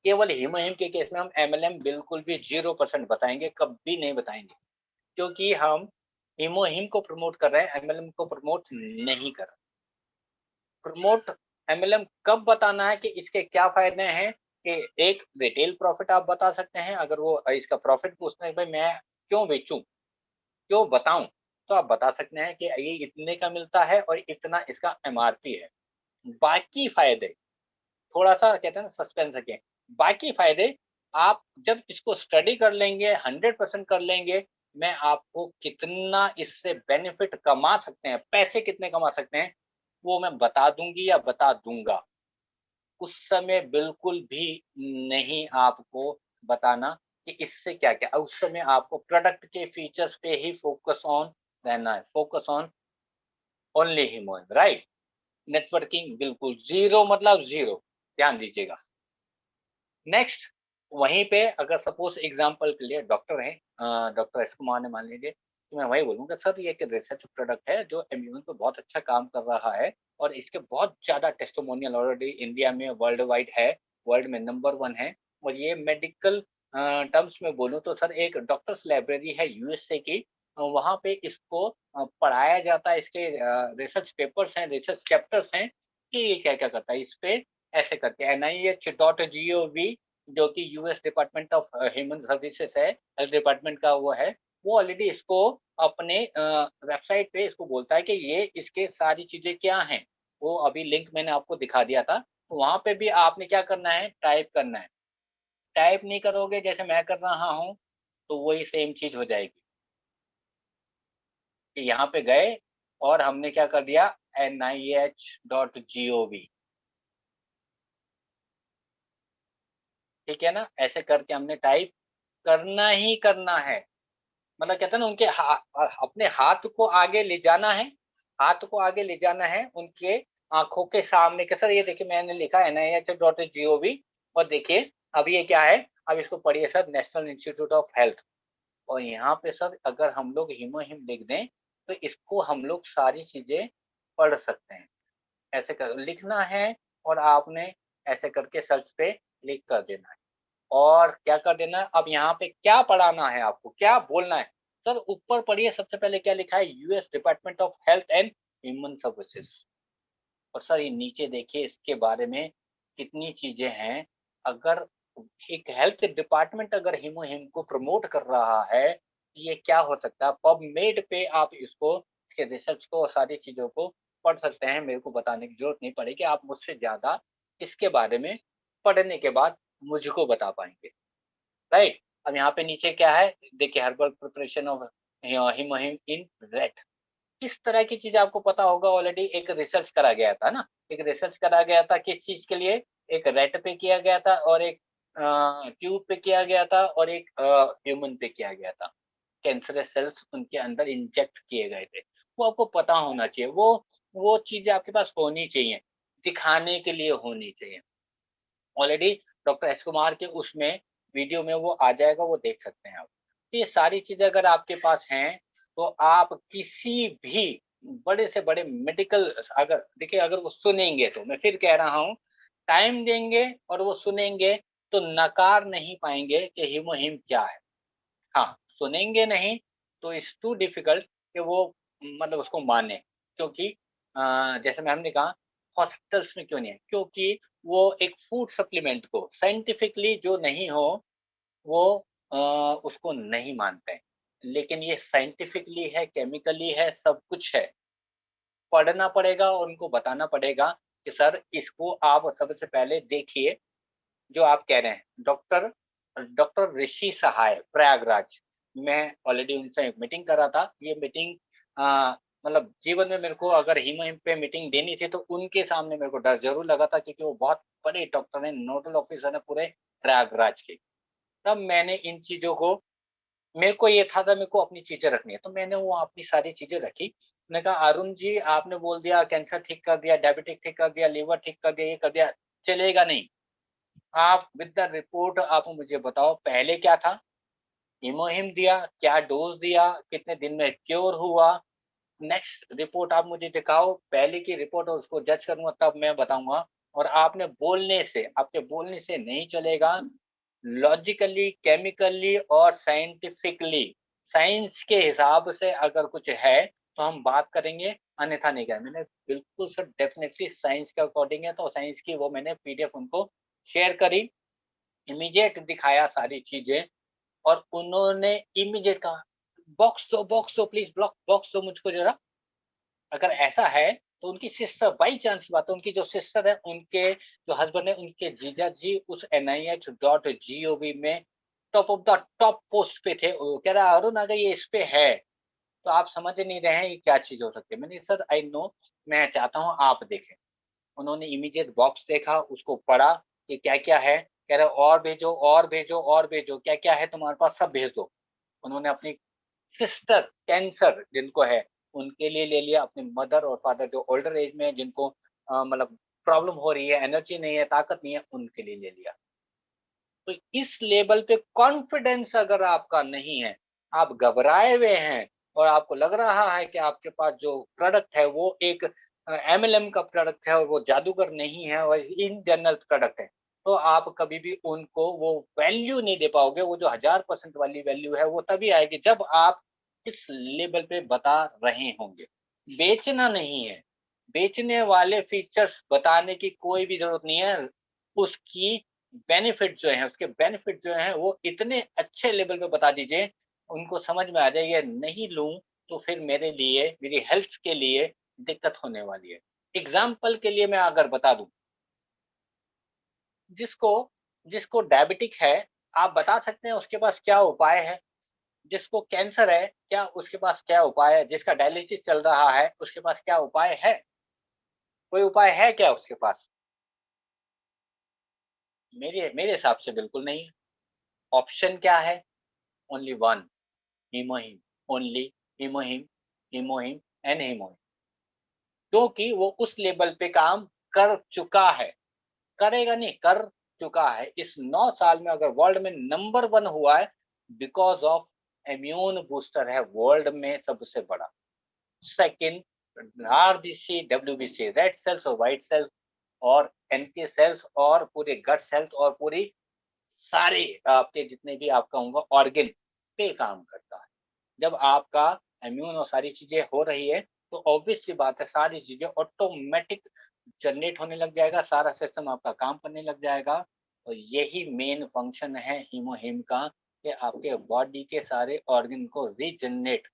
केवल हीमोहिम के केस में हम एमएलएम बिल्कुल भी 0% बताएंगे, कभी नहीं बताएंगे, क्योंकि हम हीमोहिम को प्रमोट कर रहे हैं, एमएलएम को प्रमोट नहीं कर रहे। प्रमोट एमएलएम कब बताना है कि इसके क्या फायदे हैं, कि एक रिटेल प्रॉफिट आप बता सकते हैं। अगर वो इसका प्रॉफिट पूछते हैं, भाई मैं क्यों बेचूं, क्यों बताऊं, तो आप बता सकते हैं कि ये इतने का मिलता है और इतना इसका एमआरपी है। बाकी फायदे थोड़ा सा कहते हैं ना सस्पेंस रखें। बाकी फायदे आप जब इसको स्टडी कर लेंगे, 100% कर लेंगे, मैं आपको कितना इससे बेनिफिट कमा सकते हैं, पैसे कितने कमा सकते हैं, वो मैं बता दूंगी या बता दूंगा। उस समय बिल्कुल भी नहीं आपको बताना कि इससे क्या क्या। उस समय आपको प्रोडक्ट के फीचर्स पे ही फोकस ऑन रहना है, focus on only him, right. Networking बिल्कुल जीरो, मतलब जीरो, ध्यान दीजिएगा। नेक्स्ट, वहीं पे अगर सपोज एग्जांपल के लिए डॉक्टर हैं, डॉक्टर एस कुमार ने मान लीजिए, तो मैं वही बोलूँगा सर ये एक रिसर्च प्रोडक्ट है जो इम्यून पे बहुत अच्छा काम कर रहा है और इसके बहुत ज़्यादा टेस्टिमोनियल ऑलरेडी इंडिया में वर्ल्ड वाइड है, वर्ल्ड में नंबर 1 है। और ये मेडिकल टर्म्स में बोलूँ तो सर एक डॉक्टर्स लाइब्रेरी है यूएसए की, वहाँ पे इसको पढ़ाया जाता है, इसके रिसर्च पेपर्स हैं, रिसर्च चैप्टर्स हैं कि ये क्या-क्या करता है। इस पे ऐसे करके NIH.gov, जो कि US department of human services है, हेल्थ डिपार्टमेंट का वो है, वो ऑलरेडी इसको अपने वेबसाइट पे इसको बोलता है कि ये इसके सारी चीज़ें क्या हैं। वो अभी लिंक मैंने आपको दिखा दिया था, तो वहाँ पे भी आपने क्या करना है, टाइप करना है। टाइप नहीं करोगे जैसे मैं कर रहा हूँ, तो वही सेम चीज़ हो जाएगी कि यहाँ पे गए और हमने क्या कर दिया, NIH.gov, ठीक है ना? ऐसे करके हमने टाइप करना ही करना है। मतलब कहते हैं ना उनके अपने हाथ को आगे ले जाना है, हाथ को आगे ले जाना है उनके आँखों के सामने कि सर ये देखिए मैंने लिखा है NIH.gov, और देखिए अब ये क्या है, अब इसको पढ़िए sir, national institute of health. और यहाँ पे सर अगर हम लोग हीमोहिम लिख दें, तो इसको हम लोग सारी चीज़ें पढ़ सकते हैं। ऐसे कर लिखना है और आपने ऐसे करके सर्च पे क्लिक कर देना है। और क्या कर देना है, अब यहाँ पे क्या पढ़ाना है आपको, क्या बोलना है? सर ऊपर पढ़िए सबसे पहले क्या लिखा है, US department of health and human services. और सर ये नीचे देखिए इसके बारे में कितनी चीज़ें हैं। अगर एक हेल्थ डिपार्टमेंट अगर हीमोहिम को प्रमोट कर रहा है, ये क्या हो सकता है? पबमेड पे आप इसको, इसके रिसर्च को और सारी चीज़ों को पढ़ सकते हैं। मेरे को बताने की ज़रूरत नहीं पड़ेगी, आप मुझसे ज़्यादा इसके बारे में पढ़ने के बाद मुझको बता पाएँगे। राइट। अब यहाँ पे नीचे क्या है, देखिए herbal preparation of HemoHIM in rate. किस तरह की चीज आपको पता होगा, ऑलरेडी एक रिसर्च करा गया था ना, एक रिसर्च करा गया था किस चीज के लिए, एक रेट पे किया गया था और एक ट्यूब पे किया गया था और एक ह्यूमन पे किया गया था। कैंसरस सेल्स उनके अंदर इंजेक्ट किए गए थे। वो आपको पता होना चाहिए, वो चीजें आपके पास होनी चाहिए, दिखाने के लिए होनी चाहिए। ऑलरेडी डॉक्टर एस कुमार के उसमें वीडियो में वो आ जाएगा, वो देख सकते हैं आप। तो ये सारी चीजें अगर आपके पास हैं, तो आप किसी भी बड़े से बड़े मेडिकल, अगर देखिए अगर वो सुनेंगे, तो मैं फिर कह रहा हूँ, टाइम देंगे और वो सुनेंगे, तो नकार नहीं पाएंगे कि हीमोहिम क्या है। हाँ, सुनेंगे नहीं तो इट्स टू डिफिकल्ट कि वो मतलब उसको माने, क्योंकि जैसे मैम ने कहा हॉस्पिटल्स में क्यों नहीं है, क्योंकि वो एक फूड सप्लीमेंट को साइंटिफिकली जो नहीं हो, वो अ, उसको नहीं मानते हैं। लेकिन ये साइंटिफिकली है, केमिकली है, सब कुछ है। पढ़ना पड़ेगा और उनको बताना पड़ेगा कि सर इसको आप सबसे पहले देखिए, जो आप कह रहे हैं, डॉक्टर डॉक्टर ऋषि सहाय प्रयागराज, मैं ऑलरेडी उनसे एक मीटिंग कर रहा था। ये मीटिंग मतलब जीवन में मेरे को अगर हिम पे मीटिंग देनी थी तो उनके सामने मेरे को डर ज़रूर लगा था, क्योंकि वो बहुत बड़े डॉक्टर हैं, नोडल ऑफिसर हैं पूरे प्रयागराज के। तब मैंने इन चीज़ों को, मेरे को ये था मेरे को अपनी चीज़ें रखनी है, तो मैंने वो अपनी सारी चीज़ें रखी। मैंने कहा, "अरुण जी, आपने बोल दिया कैंसर ठीक कर दिया, डायबिटिक ठीक कर दिया, लिवर ठीक कर दिया, ये कर दिया, चलेगा नहीं। आप विद द रिपोर्ट आप मुझे बताओ, पहले क्या था? हीमोहिम दिया, क्या डोज़ दिया, कितने दिन में क्योर हुआ? नेक्स्ट रिपोर्ट आप मुझे दिखाओ, पहले की रिपोर्ट और उसको जज करूँगा तब मैं बताऊँगा। और आपने बोलने से, आपके बोलने से नहीं चलेगा। लॉजिकली, केमिकली और साइंटिफिकली, साइंस के हिसाब से अगर कुछ है, तो हम बात करेंगे, अन्यथा नहीं करेंगे।" मैंने बिल्कुल सर डेफ़िनिटली साइंस के अकॉर्डिंग है, तो साइंस की वो मैंने पीडीएफ उनको शेयर करी, इमीडिएट दिखाया सारी चीज़ें। और उन्होंने इमीडिएट कहा, बॉक्स दो प्लीज़, बॉक्स दो मुझको ज़रा।" अगर ऐसा है, तो उनकी सिस्टर, बाई चांस की बात है, उनकी जो सिस्टर है, उनके जो हस्बैंड है, उनके जीजा जी उस NIH.gov में top of the top post पे थे। वो कह रहा है, "अरुण अगर ये इस पे है, तो आप समझ नहीं रहे हैं ये क्या चीज़ हो सकती है।" मैंने, "सर आई नो, मैं चाहता हूँ आप देखें।" उन्होंने इमीडिएट बॉक्स देखा, उसको पढ़ा कि क्या-क्या है। कह रहे, "और भेजो, और भेजो, और भेजो, क्या-क्या है तुम्हारे पास सब भेज दो।" उन्होंने अपनी सिस्टर, कैंसर जिनको है, उनके लिए ले लिया, अपने मदर और फादर जो ओल्डर एज में है, जिनको मतलब प्रॉब्लम हो रही है, एनर्जी नहीं है, ताकत नहीं है, उनके लिए ले लिया। तो इस लेवल पे कॉन्फिडेंस अगर आपका नहीं है, आप घबराए हुए हैं और आपको लग रहा है कि आपके पास जो प्रोडक्ट है वो एक MLM का प्रोडक्ट है और वो जादूगर नहीं है और इन जनरल प्रोडक्ट है, तो आप कभी भी उनको वो वैल्यू नहीं दे पाओगे। वो जो 1000% वाली वैल्यू है वो तभी आएगी जब आप इस लेवल पे बता रहे होंगे। बेचना नहीं है, बेचने वाले फीचर्स बताने की कोई भी ज़रूरत नहीं है। उसकी बेनिफिट जो है, उसके बेनिफिट जो हैं वो इतने अच्छे लेवल पे बता दीजिए, उनको समझ में आ जाए ये नहीं लूँ तो फिर मेरे लिए, मेरी हेल्थ के लिए दिक्कत होने वाली है। एग्ज़ाम्पल के लिए मैं अगर बता दूँ, जिसको जिसको डायबिटिक है, आप बता सकते हैं उसके पास क्या उपाय है? जिसको कैंसर है, क्या उसके पास क्या उपाय है? जिसका डायलिसिस चल रहा है, उसके पास क्या उपाय है? कोई उपाय है क्या उसके पास? मेरे मेरे हिसाब से बिल्कुल नहीं है। ऑप्शन क्या है? Only one, HemoHIM, only HemoHIM, HemoHIM and HemoHIM. क्योंकि वो उस लेवल पे काम कर चुका है, करेगा नहीं, कर चुका है। इस 9 साल में अगर वर्ल्ड में नंबर 1 हुआ है, बिकॉज़ ऑफ इम्यून बूस्टर है वर्ल्ड में सबसे बड़ा। Second RBC, WBC, red cells और व्हाइट सेल्स और एनके सेल्स और पूरे गट सेल्स और पूरी सारे आपके जितने भी आप कहूँगा ऑर्गन पे काम करता है। जब आपका इम्यून और सारी चीज़ें हो रही है, तो ऑब्वियस सी बात है सारी चीज़ें ऑटोमैटिक जनरेट होने लग जाएगा, सारा सिस्टम आपका काम करने लग जाएगा। और यही मेन फंक्शन है हीमोहिम का, कि आपके बॉडी के सारे ऑर्गन को रीजनरेट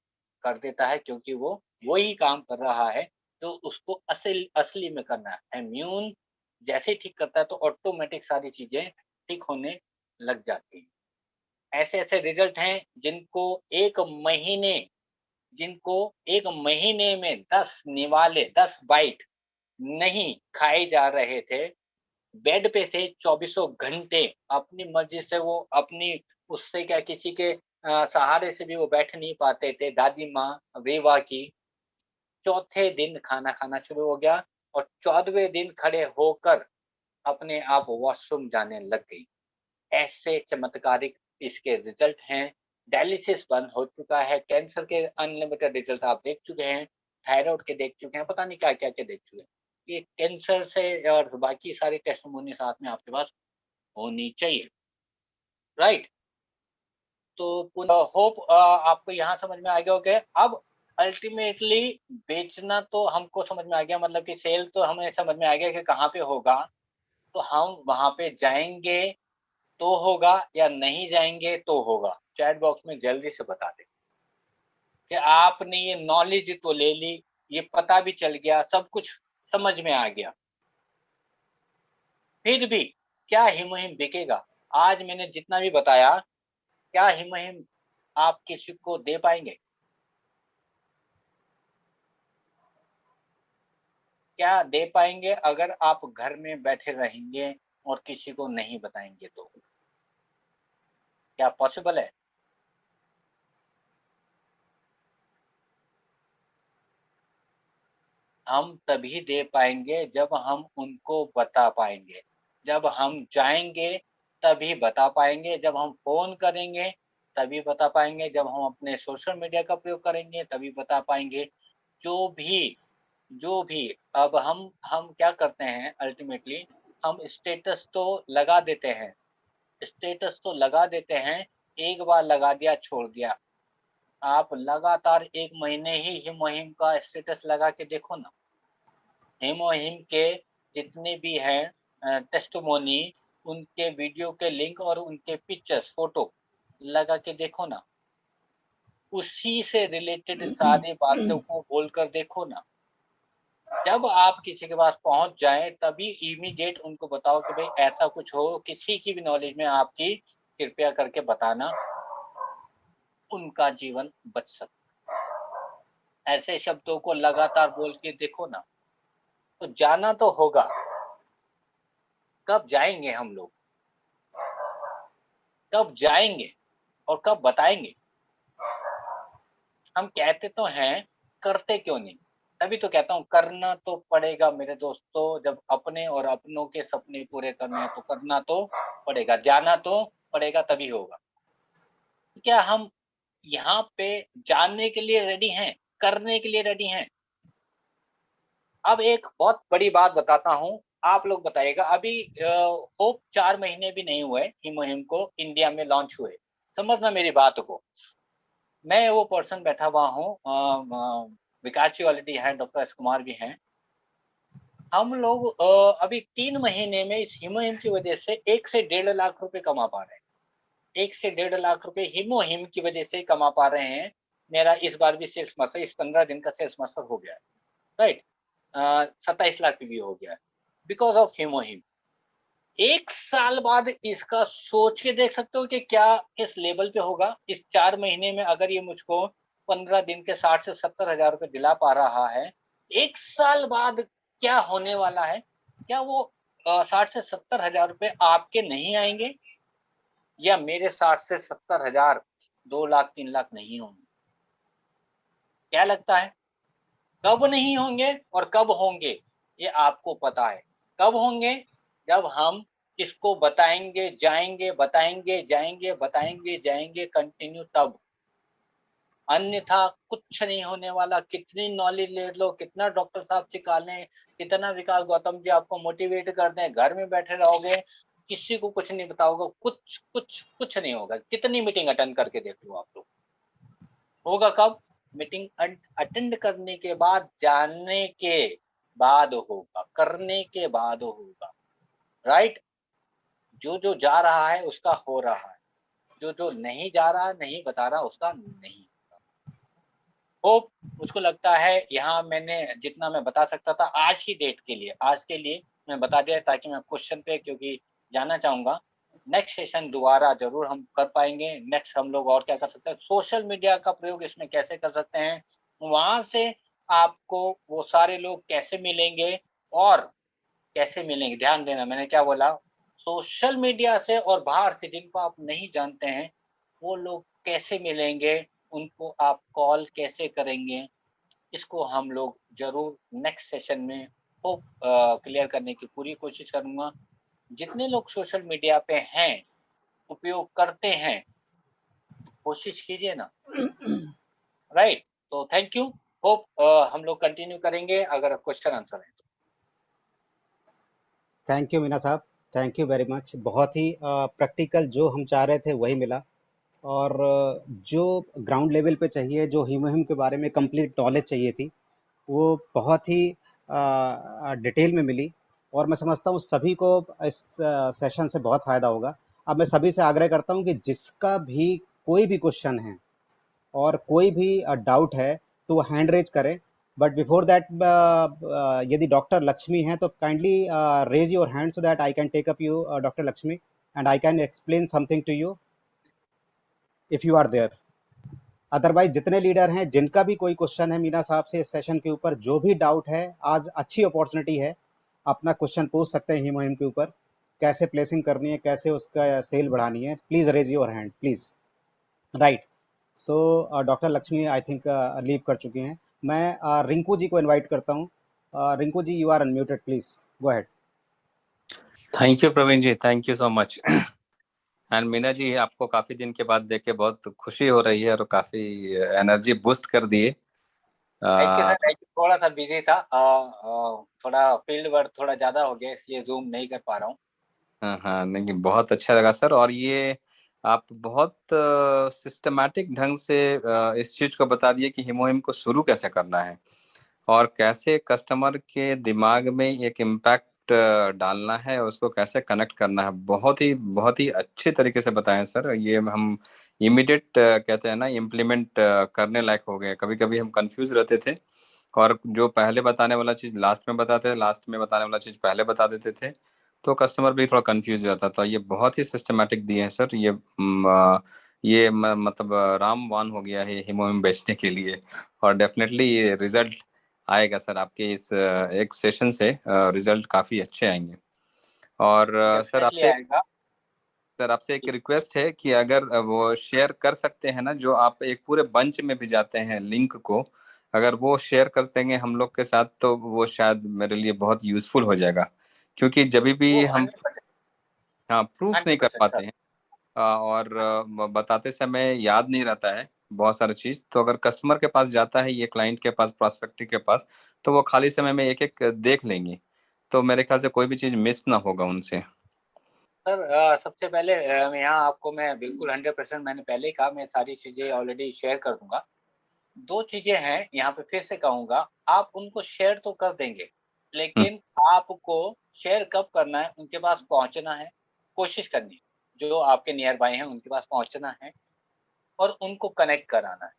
कर देता है, क्योंकि वो वही काम कर रहा है जो उसको असली में करना है। इम्यून जैसे ही ठीक करता है तो ऑटोमैटिक सारी चीज़ें ठीक होने लग जाती हैं। ऐसे-ऐसे रिज़ल्ट हैं एक महीने जिनको 1 महीने में 10 निवाले, 10 बाइट नहीं खाए जा रहे थे, बेड पे थे चौबीसों घंटे, अपनी मर्ज़ी से वो अपनी उससे क्या किसी के सहारे से भी वो बैठ नहीं पाते थे, दादी माँ रीवा की, चौथे दिन खाना खाना शुरू हो गया और 14वें दिन खड़े होकर अपने आप वॉशरूम जाने लग गई। ऐसे चमत्कारिक इसके रिजल्ट हैं। डायलिसिस बंद हो चुका है, कैंसर के अनलिमिटेड रिजल्ट आप देख चुके हैं, थायरॉइड के देख चुके हैं, पता नहीं क्या-क्या के देख चुके हैं। ये कैंसर से और बाकी सारी टेस्टिमोनी साथ में आपके पास होनी चाहिए, राइट? तो होप आपको यहाँ समझ में आ गया होगा। अब अल्टीमेटली बेचना तो हमको समझ में आ गया, मतलब कि सेल तो हमें समझ में आ गया कि कहाँ पे होगा, तो हम वहाँ पे जाएँगे तो होगा या नहीं जाएँगे तो होगा। चैट बॉक्स में जल्दी से बता दें कि आपने ये नॉलेज तो ले ली, ये पता भी चल गया, सब कुछ समझ में आ गया। फिर भी क्या हिमोहिम बिकेगा? आज मैंने जितना भी बताया, क्या हिमोहिम आप किसी को दे पाएंगे? क्या दे पाएंगे अगर आप घर में बैठे रहेंगे और किसी को नहीं बताएंगे तो? क्या पॉसिबल है? हम तभी दे पाएंगे जब हम उनको बता पाएंगे। जब हम जाएंगे तभी बता पाएंगे, जब हम फोन करेंगे तभी बता पाएंगे, जब हम अपने सोशल मीडिया का प्रयोग करेंगे तभी बता पाएंगे। जो भी जो भी अब हम क्या करते हैं अल्टीमेटली, हम स्टेटस तो लगा देते हैं, स्टेटस तो लगा देते हैं, एक बार लगा दिया छोड़ दिया। आप लगातार 1 महीने ही हिमोहिम का स्टेटस लगा के देखो ना। हिमोहिम के जितने भी हैं टेस्टिमोनी, उनके वीडियो के लिंक और उनके पिक्चर्स, फोटो लगा के देखो ना। उसी से रिलेटेड सारी बातों को बोलकर देखो ना। जब आप किसी के पास पहुंच जाएं तभी इमीडिएट उनको बताओ कि भाई ऐसा कुछ हो, किसी की भी नॉलेज में आपकी, कृपया करके बताना, उनका जीवन बच सकता। ऐसे शब्दों को लगातार बोल के देखो ना, तो जाना तो होगा। कब जाएंगे हम लोग? कब जाएंगे और कब बताएंगे? हम कहते तो हैं, करते क्यों नहीं? तभी तो कहता हूँ करना तो पड़ेगा मेरे दोस्तों। जब अपने और अपनों के सपने पूरे करने हैं तो करना तो पड़ेगा, जाना तो पड़ेगा, तभी होगा। क्या हम यहाँ पे जानने के लिए रेडी हैं, करने के लिए रेडी हैं? अब एक बहुत बड़ी बात बताता हूँ, आप लोग बताइएगा। अभी होप 4 महीने भी नहीं हुए हिमोहिम को इंडिया में लॉन्च हुए। समझना मेरी बात को। मैं वो पर्सन बैठा हुआ हूँ, विकास जी ऑलरेडी हैं, डॉक्टर एस कुमार भी हैं। हम लोग अभी 3 महीने में इस हिमोहिम की वजह से 1 से 1.5 लाख रुपए कमा पा रहे हैं। 1 से 1.5 लाख रुपए हिमोहिम की वजह से कमा पा रहे हैं। मेरा इस बार भी सेल्स मसल, इस 15 दिन का सेल्स मसल हो गया है, राइट। 27 लाख भी हो गया है बिकॉज ऑफ हिमोहिम। 1 साल बाद इसका सोच के देख सकते हो कि क्या किस लेवल पे होगा। इस 4 महीने में अगर ये मुझको 15 दिन के 60 से 70 हजार रुपए दिला पा रहा है, 1 साल बाद क्या होने वाला है? क्या वो 60 से 70 हजार रुपए आपके नहीं आएंगे? या मेरे 60 से 70 हजार 2 लाख 3 लाख नहीं होंगे? क्या लगता है? कब नहीं होंगे और कब होंगे ये आपको पता है। कब होंगे? जब हम इसको बताएंगे जाएंगे, बताएंगे जाएंगे, बताएंगे जाएंगे कंटिन्यू, तब। अन्यथा कुछ नहीं होने वाला। कितनी नॉलेज ले लो, कितना डॉक्टर साहब सिखा लें, कितना विकास गौतम जी आपको मोटिवेट कर दें, घर में बैठे रहोगे, किसी को कुछ नहीं बताओगे, कुछ कुछ कुछ नहीं होगा। कितनी मीटिंग अटेंड करके देख लो आप लोग। होगा कब? मीटिंग अटेंड करने के बाद, जानने के बाद होगा, करने के बाद होगा, राइट। जो जो जा रहा है उसका हो रहा है, जो जो नहीं जा रहा, नहीं बता रहा, उसका नहीं। होप, मुझको लगता है यहाँ मैंने जितना मैं बता सकता था आज की डेट के लिए, आज के लिए मैं बता दिया, ताकि मैं क्वेश्चन पे क्योंकि जाना चाहूंगा। नेक्स्ट सेशन दोबारा जरूर हम कर पाएंगे। नेक्स्ट हम लोग और क्या कर सकते हैं, सोशल मीडिया का प्रयोग इसमें कैसे कर सकते हैं, वहां से आपको वो सारे लोग कैसे मिलेंगे और कैसे मिलेंगे। ध्यान देना मैंने क्या बोला, सोशल मीडिया से, और बाहर से जिनको आप नहीं जानते हैं वो लोग कैसे मिलेंगे, उनको आप कॉल कैसे करेंगे, इसको हम लोग जरूर नेक्स्ट सेशन में होप क्लियर करने की पूरी कोशिश करूंगा। जितने लोग सोशल मीडिया पे हैं, उपयोग करते हैं, कोशिश कीजिए ना, राइट। तो थैंक यू। होप हम लोग कंटिन्यू करेंगे अगर क्वेश्चन आंसर है तो। थैंक यू मीना साहब, थैंक यू वेरी मच। बहुत ही प्रैक्टिकल जो हम चाह रहे थे वही मिला। और जो ग्राउंड लेवल पे चाहिए, जो हिमोहिम के बारे में कंप्लीट नॉलेज चाहिए थी, वो बहुत ही डिटेल में मिली। और मैं समझता हूँ सभी को इस सेशन से बहुत फ़ायदा होगा। अब मैं सभी से आग्रह करता हूँ कि जिसका भी कोई भी क्वेश्चन है और कोई भी डाउट है तो वो हैंड रेज करें। बट बिफोर दैट यदि डॉक्टर लक्ष्मी हैं तो kindly raise your hand so that I can take up you doctor Lakshmi and I can explain something to you if you are there. Otherwise जितने leader हैं जिनका भी कोई question है मीना साहब से इस सेशन के ऊपर, जो भी डाउट है, आज अच्छी अपॉर्चुनिटी है, अपना क्वेश्चन पूछ सकते हैं हिमोहिम के ऊपर, कैसे प्लेसिंग करनी है, कैसे उसका सेल बढ़ानी है। Please raise your hand please. Right. So doctor Lakshmi I think leave कर चुकी हैं। मैं रिंकू जी को इनवाइट करता हूँ। Rinku ji, you are unmuted, please go ahead. Thank you Praveen ji, thank you so much. And Meena ji, आपको काफी दिन के बाद देख के बहुत खुशी हो रही है और काफी एनर्जी बूस्ट कर दिए। Thank you sir, thank you. थोड़ा सा बिजी था, थोड़ा फील्ड वर्क थोड़ा ज्यादा हो गया, इसलिए जूम नहीं कर पा रहा हूँ। हाँ हाँ, नहीं बहुत अच्छा लगा सर। और ये आप बहुत सिस्टमैटिक ढंग से इस चीज को बता दिए कि हिमोहिम को शुरू कैसे करना है और कैसे कस्टमर के दिमाग में एक इम्पैक्ट डालना है और उसको कैसे कनेक्ट करना है। बहुत ही अच्छे तरीके से बताएं सर। ये हम इमीडिएट कहते हैं ना, इम्प्लीमेंट करने लायक हो गए। कभी कभी हम कंफ्यूज रहते थे और जो पहले बताने वाला चीज लास्ट में बताते थे, लास्ट में बताने वाला चीज पहले बता देते थे, तो कस्टमर भी थोड़ा कंफ्यूज हो जाता था। ये बहुत ही सिस्टमैटिक दिए हैं सर। ये मतलब रामबाण हो गया है हिमोहिम बेचने के लिए। और डेफिनेटली ये रिजल्ट आएगा सर। आपके इस एक सेशन से रिजल्ट काफी अच्छे आएंगे। और डेफिनेटली आएगा। सर आपसे एक रिक्वेस्ट है कि अगर वो शेयर कर सकते हैं ना, जो आप एक पूरे बंच में भी जाते हैं लिंक को, अगर वो शेयर कर देंगे हम लोग के साथ तो वो शायद मेरे लिए बहुत यूजफुल हो जाएगा। क्योंकि जब वो भी हम 100%, हाँ प्रूफ नहीं कर 100% पाते सर। हैं और बताते समय याद नहीं रहता है बहुत सारी चीज, तो अगर कस्टमर के पास जाता है, ये क्लाइंट के पास, प्रोस्पेक्टिव के पास, तो वो खाली समय में एक एक देख लेंगे, तो मेरे ख्याल से कोई भी चीज मिस ना होगा उनसे। सर सबसे पहले यहाँ आपको मैं बिल्कुल 100%, मैंने पहले ही कहा, मैं सारी चीजें ऑलरेडी शेयर कर दूंगा। दो चीजें हैं यहाँ पे, फिर से कहूंगा, आप उनको शेयर तो कर देंगे, हम्म, लेकिन आपको शेयर कब करना है, उनके पास पहुंचना है, कोशिश करनी है, जो आपके नियर बाय हैं उनके पास पहुंचना है और उनको कनेक्ट कराना है।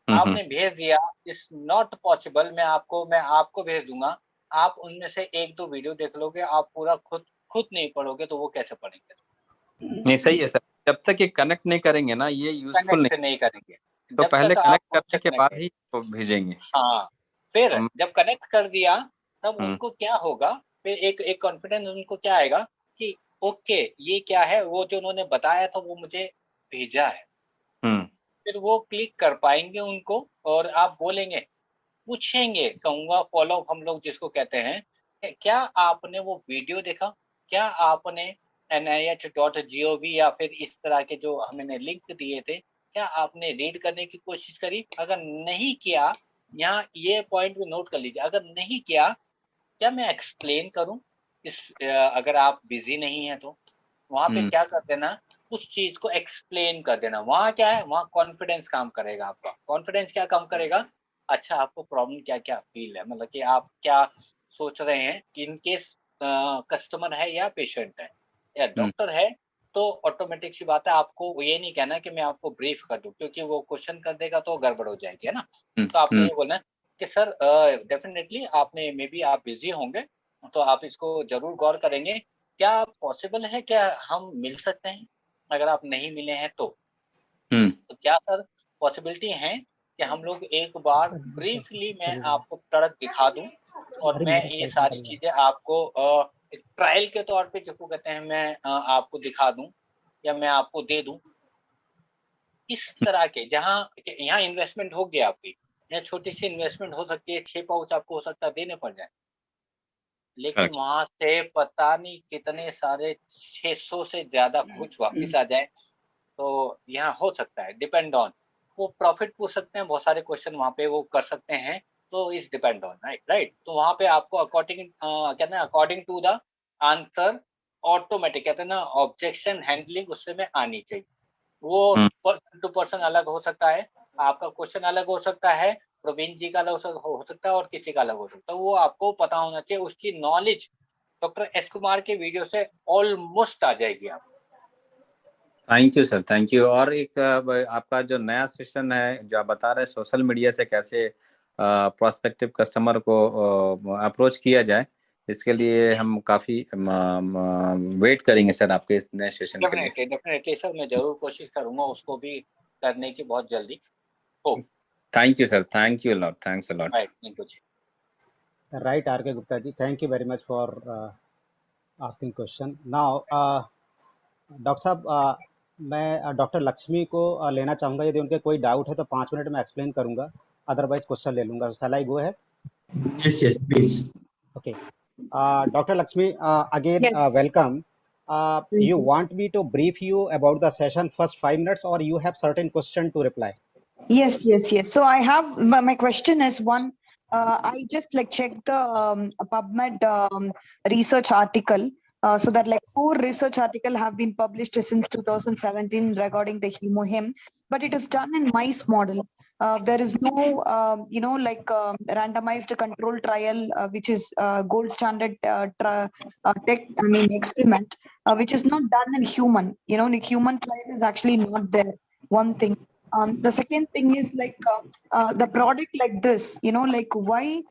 हम्म। आपने भेज दिया, इज नॉट पॉसिबल, मैं आपको भेज दूंगा, आप उनमें से एक दो वीडियो देख लोगे, आप पूरा खुद खुद नहीं पढ़ोगे तो वो कैसे पढ़ेंगे? नहीं सही है सर। जब तक ये कनेक्ट नहीं करेंगे ना, ये यूजफुल नहीं। कनेक्ट नहीं करेंगे, तो जब पहले तक आप कनेक्ट उनसे करने के कनेक्ट बाद नहीं। ही तो भेजेंगे। हाँ, फिर हम जब कनेक्ट कर दिया, तब हम्म उनको क्या होगा, फिर एक एक कॉन्फिडेंस उनको क्या आएगा कि ओके, ये क्या है, वो जो उन्होंने बताया था वो मुझे भेजा है। हम्म फिर वो क्लिक कर पाएंगे उनको, और आप बोलेंगे, पूछेंगे, कहूंगा फॉलो अप हम लोग जिसको कहते हैं, कि क्या आपने वो वीडियो देखा, क्या आपने NIH.gov या फिर इस तरह के जो हमने लिंक दिए थे, क्या आपने रीड करने की कोशिश करी? अगर नहीं किया, यहाँ ये पॉइंट भी नोट कर लीजिए, अगर नहीं किया, क्या मैं एक्सप्लेन करूं? अगर आप बिजी नहीं है तो वहां पे हम्म क्या कर देना, उस चीज को एक्सप्लेन कर देना। वहां क्या है, वहां कॉन्फिडेंस काम करेगा आपका। कॉन्फिडेंस क्या काम करेगा? अच्छा, आपको प्रॉब्लम क्या क्या फील है, मतलब कि आप क्या सोच रहे हैं, इन केस कस्टमर है या पेशेंट है या हम्म डॉक्टर है, तो ऑटोमेटिक सी बात है, आपको ये नहीं कहना कि मैं आपको ब्रीफ कर दूं, क्योंकि वो क्वेश्चन कर देगा तो गड़बड़ हो जाएगी, है ना। तो आपने हम्म ये बोलना है कि सर डेफिनेटली आपने, मे बी आप बिजी होंगे, तो आप इसको जरूर गौर करेंगे, क्या पॉसिबल है, क्या हम मिल सकते हैं? अगर आप नहीं मिले हैं हम्म तो क्या सर पॉसिबिलिटी है कि हम लोग एक बार ब्रीफली मैं चलिए आपको प्रोडक्ट दिखा दूं, और हमारी मैं मेरे ये सेशन सारी चल रहा है। चीजें आपको एक ट्रायल के तौर पे जिसको कहते हैं, मैं आपको दिखा दूं या मैं आपको दे दूं, इस तरह के, जहाँ यहाँ इन्वेस्टमेंट हो गया आपकी, यहाँ छोटी सी इन्वेस्टमेंट हो सकती है, 6 पाउच आपको हो सकता है देने पड़ जाए, लेकिन करेक्ट। वहां से पता नहीं कितने सारे 600 से ज्यादा कुछ वापिस आ जाए। तो यहाँ हो सकता है, डिपेंड ऑन, वो प्रॉफिट पूछ सकते हैं, बहुत सारे क्वेश्चन वहाँ पे वो कर सकते हैं, तो इस डिपेंड ऑन, राइट राइट। तो वहाँ पे आपको अकॉर्डिंग कहते हैं, according to the answer, automatic कहते हैं ना, ऑब्जेक्शन हैंडलिंग उससे में आनी चाहिए। वो हम्म पर्सन टू पर्सन अलग हो सकता है, आपका क्वेश्चन अलग हो सकता है, प्रवीण जी का अलग हो सकता है, और किसी का अलग हो सकता है, वो आपको पता होना चाहिए। उसकी नॉलेज डॉक्टर एस कुमार के वीडियो से ऑलमोस्ट आ जाएगी आपको। Thank you sir, thank you. और एक आपका जो नया सेशन है जो आप बता रहे हैं, सोशल मीडिया से कैसे प्रोस्पेक्टिव कस्टमर को अप्रोच किया जाए, इसके लिए हम काफी वेट करेंगे सर आपके इस नए सेशन के लिए। डेफिनेटली सर, मैं जरूर कोशिश करूंगा उसको भी करने की बहुत जल्दी हो। Thank you sir, thank you lot, thanks a lot. Thank you जी। Right, R.K. Gupta ji, thank you very much for asking question. Now, doctor साहब, मैं डॉक्टर लक्ष्मी को लेना चाहूँगा। यदि उनके कोई डाउट है तो 5 मिनट में एक्सप्लेन करूँगा, अदरवाइज क्वेश्चन ले लूँगा। शैल आई गो है? Yes, yes, please. Okay. Dr. Lakshmi, again, Yes. welcome. Thank You you. want me to brief you about the session first 5 minutes, or you have certain question to reply? Yes. So I have my question is one. I just like checked the PubMed research article. So that like 4 research article have been published since 2017 regarding the hemohim, but it is done in mice model. There is no randomized control trial, which is gold standard experiment, which is not done in human. The human trial is actually not there. One thing. The second thing is like the product like this, like why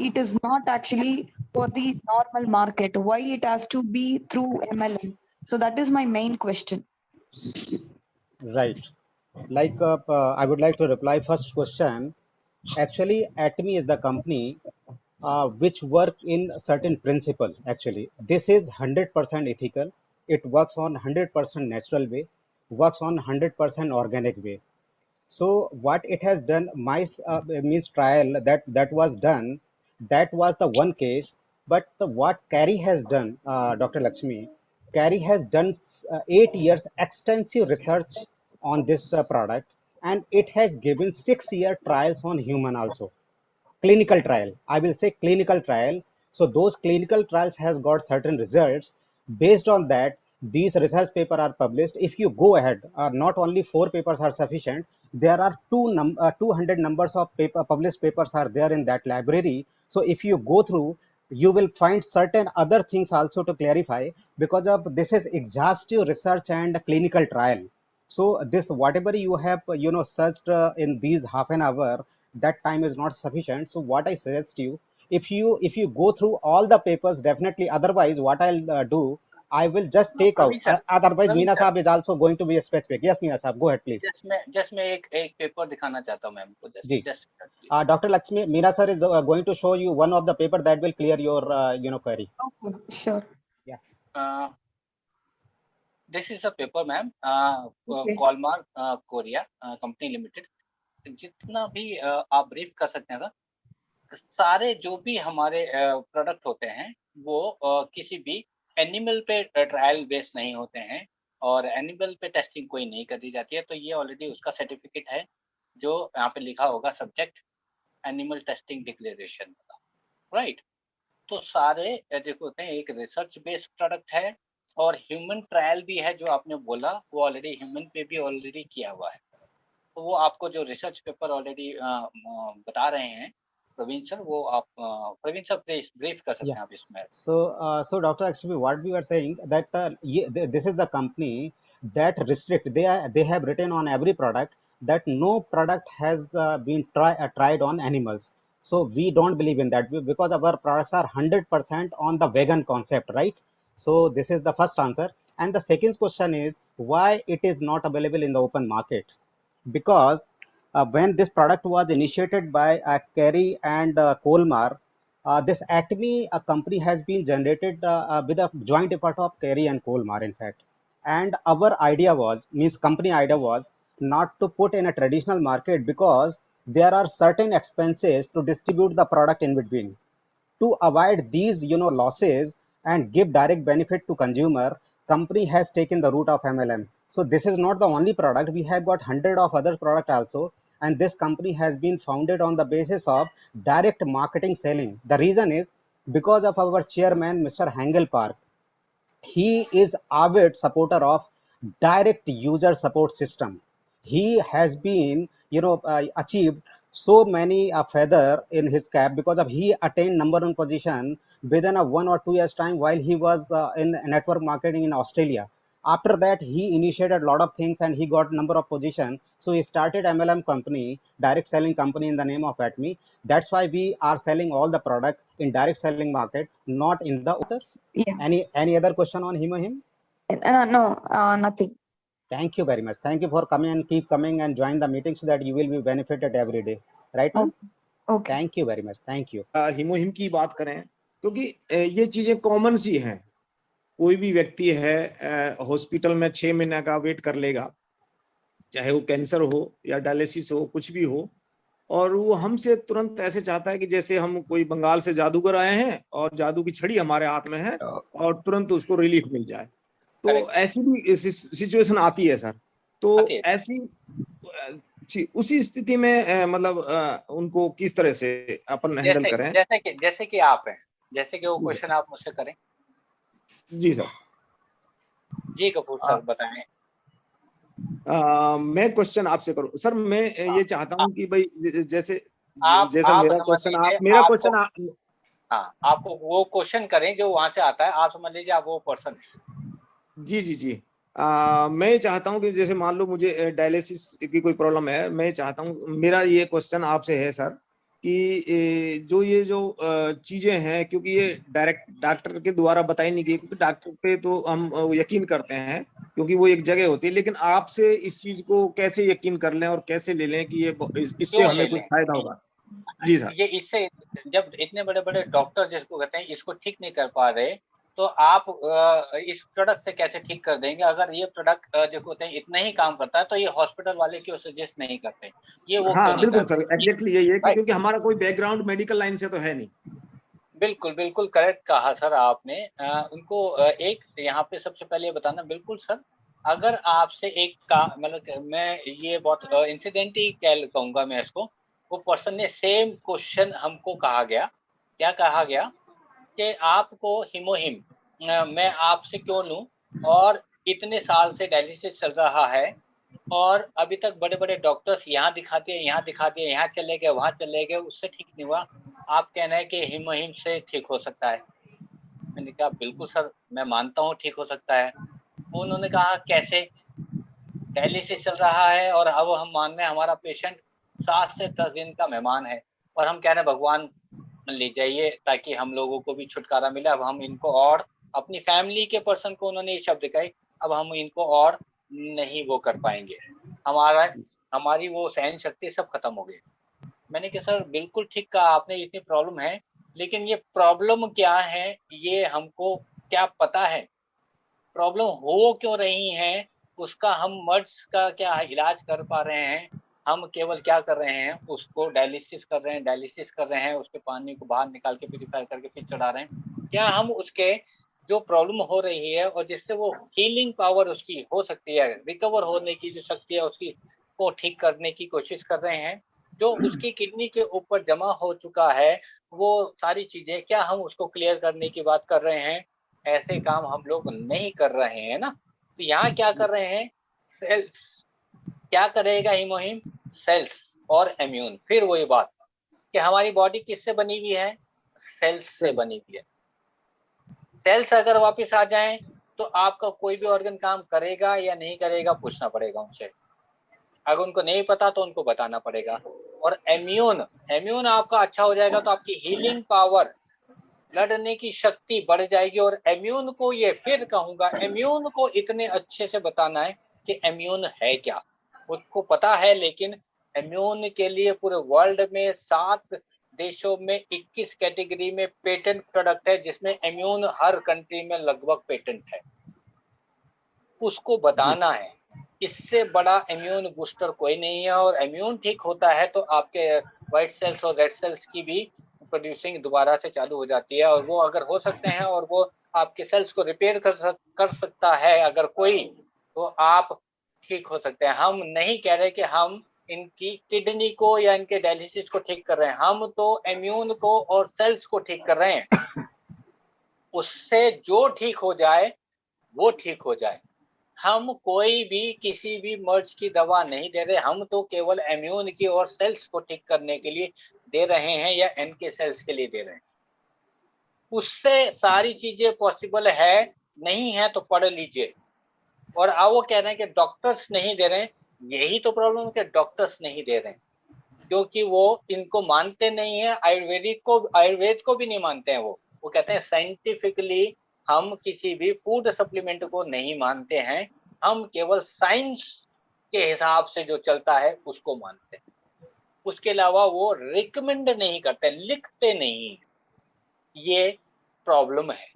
it is not actually for the normal market, why it has to be through MLM. So that is my main question. Right. Like, I would like to reply first question. Actually, Atomy is the company which work in certain principle. Actually, this is 100% ethical. It works on 100% natural way, works on 100% organic way. So what it has done, mice means trial that was done, that was the one case. But what Carrie has done, Dr. Lakshmi, Carrie has done 8 years extensive research on this product, and it has given 6-year trials on human also. Clinical trial, I will say clinical trial. So those clinical trials has got certain results. Based on that, these research paper are published. If you go ahead, not only 4 papers are sufficient, there are 200 numbers of published papers are there in that library. So if you go through, you will find certain other things also to clarify, because of this is exhaustive research and clinical trial. So this whatever you have searched in these half an hour, that time is not sufficient. So what I suggest you, if you go through all the papers, definitely. Otherwise, what I'll do, I will just take out. Otherwise, Meena Saab is also going to be specific. Yes, Meena Saab, go ahead, please. Just मैं एक paper दिखाना चाहता हूँ ma'am को। जी. Just Dr. Lakshmi, Meena sir is going to show you one of the paper that will clear your query. Okay, sure. Yeah. This is a paper ma'am, Okay. Colmar Korea company limited. जितना भी आप brief कर सकते हैं sir, सारे जो भी हमारे प्रोडक्ट होते हैं वो किसी भी एनिमल पे ट्रायल बेस्ड नहीं होते हैं, और एनिमल पे टेस्टिंग कोई नहीं करी जाती है। तो ये ऑलरेडी उसका सर्टिफिकेट है, जो यहाँ पे लिखा होगा subject animal testing declaration, right. तो सारे देखो होते हैं, एक रिसर्च बेस्ड प्रोडक्ट है और ह्यूमन ट्रायल भी है, जो आपने बोला वो ऑलरेडी ह्यूमन पे भी ऑलरेडी किया हुआ है। तो वो आपको जो रिसर्च पेपर ऑलरेडी बता रहे हैं प्रवीण सर, वो आप प्रवीण सर प्लीज ब्रीफ कर सकते हैं आप इसमें। So Dr. Lakshmi, what we are saying that this is the company that restrict. They have written on every product that no product has been tried on animals. So we don't believe in that, because our products are 100% on the vegan concept, right? So this is the first answer. And the second question is why it is not available in the open market. Because when this product was initiated by Carey and Colmar, this Atomy company has been generated with a joint effort of Carey and Colmar, in fact. And our idea was, company idea was not to put in a traditional market, because there are certain expenses to distribute the product in between. To avoid these losses and give direct benefit to consumer, company has taken the route of MLM. So this is not the only product. We have got 100 of other product also, and this company has been founded on the basis of direct marketing selling. The reason is because of our chairman, Mr. Hengel Park. He is avid supporter of direct user support system. He has been achieved so many feather in his cap, because of he attained number one position within a 1 or 2 years time while he was in network marketing in Australia. After that, he initiated a lot of things and he got number of position. So he started MLM company, direct selling company in the name of Atme. That's why we are selling all the product in direct selling market, not in the OTR. Yeah. Any other question on him? No, nothing. Thank you very much. Thank you for coming and keep coming and join the meeting so that you will be benefited every day. Right, ma'am? Okay. Thank you very much. Thank you. हिमोहिम की बात करें, क्योंकि ये चीजें common सी हैं। कोई भी व्यक्ति है हॉस्पिटल में 6 महीने का वेट कर लेगा, चाहे वो कैंसर हो या डायलिसिस हो, कुछ भी हो, और वो हमसे तुरंत ऐसे चाहता है कि जैसे हम कोई बंगाल से जादूगर आए हैं और जादू की छड़ी हमारे हाथ में है और तुरंत उसको रिलीफ मिल जाए। तो ऐसी भी सिचुएशन आती है सर। तो ऐसी उसी स्थिति में मतलब उनको किस तरह से अपन हैंडल करें? जैसे कि आप हैं, जैसे कि वो क्वेश्चन आप मुझसे करें। जी सर। जी कपूर सर बताएं। मैं क्वेश्चन आपसे करूं सर। मैं ये चाहता हूं कि भाई जैसा मेरा क्वेश्चन हाँ, आपको वो क्वेश्चन करें जो वहां से आता है, आप समझ लीजिए आप वो पर्सन। जी। मैं चाहता हूं कि जैसे मान लो मुझे डायलिसिस की कोई प्रॉब्लम है, मैं चाहता हूं, मेरा ये क्वेश्चन आपसे है सर कि जो चीजें हैं, क्योंकि ये डायरेक्ट डॉक्टर के द्वारा बताई नहीं गई, क्योंकि डॉक्टर पे तो हम यकीन करते हैं क्योंकि वो एक जगह होती है, लेकिन आपसे इस चीज को कैसे यकीन कर लें और कैसे ले लें कि ये इससे हमें कुछ फायदा होगा? जी सर। ये इससे जब इतने बड़े बड़े डॉक्टर जिसको कहते हैं इसको ठीक नहीं कर पा रहे, तो आप इस प्रोडक्ट से कैसे ठीक कर देंगे? अगर ये प्रोडक्ट जो कहते हैं इतना ही काम करता है तो ये हॉस्पिटल वाले क्यों सजेस्ट नहीं करते? ये वो हाँ बिल्कुल सर, एग्जैक्टली यही है, क्योंकि हमारा कोई बैकग्राउंड मेडिकल लाइन से तो है नहीं। बिल्कुल करेक्ट कहा सर आपने। उनको एक यहाँ पे सबसे पहले बताना, बिल्कुल सर, अगर आपसे एक का मतलब मैं ये बहुत इंसिडेंटली कहूंगा मैं इसको, वो पर्सन ने सेम क्वेश्चन हमको कहा गया। क्या कहा गया कि आपको हिमोहिम मैं आपसे क्यों लूं, और इतने साल से डायलिसिस चल रहा है और अभी तक बड़े बड़े डॉक्टर्स यहाँ दिखा दिए, यहाँ चले गए, वहां चले गए, उससे ठीक नहीं हुआ, आप कहना है कि हिमोहिम से ठीक हो सकता है। मैंने कहा बिल्कुल सर, मैं मानता हूँ ठीक हो सकता है। उन्होंने कहा कैसे? डायलिसिस चल रहा है और अब हम मान रहे हैं हमारा पेशेंट 7 से 10 दिन का मेहमान है और हम कह रहे हैं भगवान ले जाइए ताकि हम लोगों को भी छुटकारा मिले। अब हम इनको और अपनी फैमिली के पर्सन को उन्होंने ये शब्द कहे, अब हम इनको और नहीं वो कर पाएंगे, हमारी वो सहन शक्ति सब खत्म हो गई। मैंने कहा सर बिल्कुल ठीक कहा आपने, इतनी प्रॉब्लम है, लेकिन ये प्रॉब्लम क्या है ये हमको क्या पता है? प्रॉब्लम हो क्यों रही है उसका हम मर्ज का क्या इलाज कर पा रहे हैं? हम केवल क्या कर रहे हैं, उसको डायलिसिस कर रहे हैं, उसके पानी को बाहर निकाल के प्यूरिफाई करके फिर चढ़ा रहे हैं। क्या हम उसके जो प्रॉब्लम हो रही है और जिससे वो हीलिंग पावर उसकी हो सकती है, रिकवर होने की जो शक्ति है उसकी को ठीक करने की कोशिश कर रहे हैं? जो उसकी किडनी के ऊपर जमा हो चुका है वो सारी चीजें, क्या हम उसको क्लियर करने की बात कर रहे हैं? ऐसे काम हम लोग नहीं कर रहे हैं ना। तो यहाँ क्या कर रहे हैं? सेल्स क्या करेगा हिमोहिम? सेल्स और इम्यून। फिर वही बात कि हमारी बॉडी किससे बनी हुई है? सेल्स से बनी हुई है। सेल्स अगर वापस आ जाएं तो आपका कोई भी ऑर्गन काम करेगा या नहीं करेगा पूछना पड़ेगा उनसे। अगर उनको नहीं पता तो उनको बताना पड़ेगा। और इम्यून आपका अच्छा हो जाएगा तो आपकी हीलिंग पावर, लड़ने की शक्ति बढ़ जाएगी। और इम्यून को, ये फिर कहूंगा, इम्यून को इतने अच्छे से बताना है कि इम्यून है क्या। उसको पता है, लेकिन इम्यून के लिए पूरे वर्ल्ड में 7 देशों में 21 कैटेगरी में पेटेंट प्रोडक्ट है, जिसमें इम्यून हर कंट्री में लगभग पेटेंट है। उसको बताना है। इससे बड़ा इम्यून बूस्टर कोई नहीं है। और इम्यून ठीक होता है तो आपके व्हाइट सेल्स और रेड सेल्स की भी प्रोड्यूसिंग दोबारा से चालू हो जाती है, और वो अगर हो सकते हैं और वो आपके सेल्स को रिपेयर कर सकता है अगर कोई, तो आप ठीक हो सकते हैं। हम नहीं कह रहे कि हम इनकी किडनी को या इनके डायलिसिस को ठीक कर रहे हैं, हम तो इम्यून को और सेल्स को ठीक कर रहे हैं। उससे जो ठीक हो जाए वो ठीक हो जाए। हम कोई भी किसी भी मर्ज की दवा नहीं दे रहे, हम तो केवल इम्यून की और सेल्स को ठीक करने के लिए दे रहे हैं, या इनके सेल्स के लिए दे रहे हैं। उससे सारी चीजें पॉसिबल है, नहीं है तो पढ़ लीजिए। और अब वो कह रहे हैं कि डॉक्टर्स नहीं दे रहे हैं। यही तो प्रॉब्लम है कि डॉक्टर्स नहीं दे रहे हैं, क्योंकि वो इनको मानते नहीं है, आयुर्वेद को भी नहीं मानते हैं। वो कहते हैं साइंटिफिकली हम किसी भी फूड सप्लीमेंट को नहीं मानते हैं, हम केवल साइंस के हिसाब से जो चलता है उसको मानते हैं। उसके अलावा वो रिकमेंड नहीं करते, लिखते नहीं। ये प्रॉब्लम है।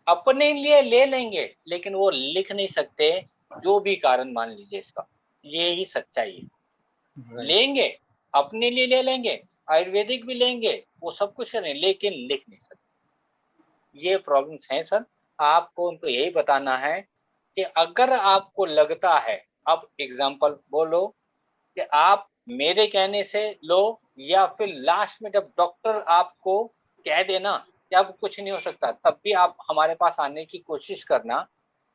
अपने लिए ले लेंगे लेकिन वो लिख नहीं सकते, जो भी कारण मान लीजिए इसका, ये ही सच्चाई है। लेंगे, अपने लिए ले लेंगे, आयुर्वेदिक भी लेंगे, वो सब कुछ करें, लेकिन लिख नहीं सकते। ये प्रॉब्लम्स हैं सर। आपको उनको यही बताना है कि अगर आपको लगता है, अब एग्जांपल बोलो कि आप मेरे कहने से लो, या फिर लास्ट में जब डॉक्टर आपको कह देना कि अब कुछ नहीं हो सकता, तब भी आप हमारे पास आने की कोशिश करना।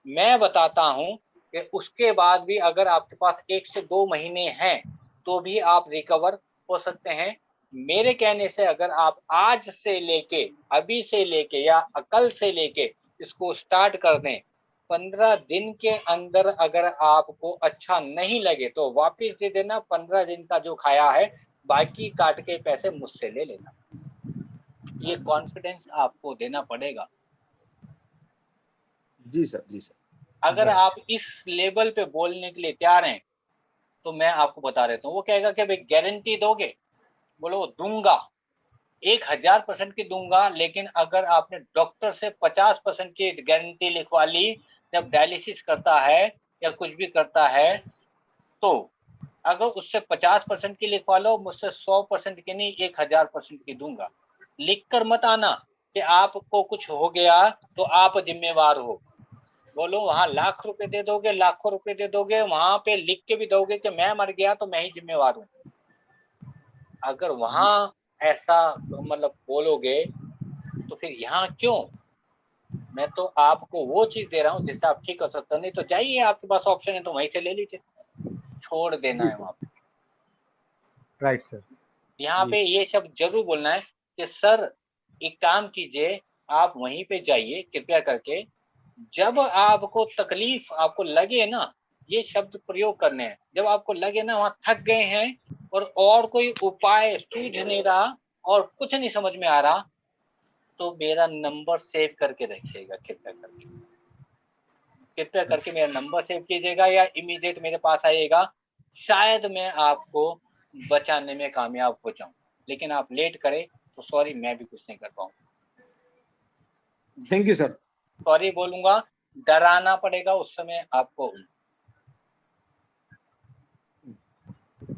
मैं बताता हूं कि उसके बाद भी अगर आपके पास 1 से 2 महीने हैं तो भी आप रिकवर हो सकते हैं। मेरे कहने से अगर आप आज से लेके, अभी से लेके या कल से लेके इसको स्टार्ट कर दें, 15 दिन के अंदर अगर आपको अच्छा नहीं लगे तो वापिस दे देना। 15 दिन का जो खाया है बाकी काट के पैसे मुझसे ले लेना। ये कॉन्फिडेंस आपको देना पड़ेगा। जी सर, जी सर। अगर आप इस लेवल पे बोलने के लिए तैयार हैं तो मैं आपको बता देता हूँ। वो कहेगा कि भाई गारंटी दोगे? बोलो दूंगा, 1000% की दूंगा, लेकिन अगर आपने डॉक्टर से 50% की गारंटी लिखवा ली जब डायलिसिस करता है या कुछ भी करता है, तो अगर उससे 50% की लिखवा लो, मुझसे 100% की नहीं 1000% की दूंगा। लिख कर मत आना कि आपको कुछ हो गया तो आप जिम्मेवार हो। बोलो वहां लाख रुपए दे दोगे, लाखों रुपए दे दोगे, वहां पे लिख के भी दोगे कि मैं मर गया तो मैं ही जिम्मेवार हूं। अगर वहां ऐसा मतलब बोलोगे तो फिर यहाँ क्यों? मैं तो आपको वो चीज दे रहा हूँ जिससे आप ठीक कर सकते हो। नहीं तो जाइए, आपके पास ऑप्शन है तो वहीं से ले लीजिए, छोड़ देना है वहां पे। Right sir. यहाँ पे ये शब्द जरूर बोलना है कि सर एक काम कीजिए, आप वहीं पे जाइए कृपया करके। जब आपको तकलीफ आपको लगे ना, ये शब्द प्रयोग करने हैं। जब आपको लगे ना वहां थक गए हैं और कोई उपाय सूझ नहीं रहा और कुछ नहीं समझ में आ रहा, तो मेरा नंबर सेव करके रखिएगा कृपया करके। कृपया करके मेरा नंबर सेव कीजिएगा या इमीडिएट मेरे पास आइएगा। शायद मैं आपको बचाने में कामयाब हो जाऊं, लेकिन आप लेट करें तो सॉरी, मैं भी कुछ नहीं कर पाऊंगा। Thank you sir. सॉरी बोलूंगा, डराना पड़ेगा उस समय आपको।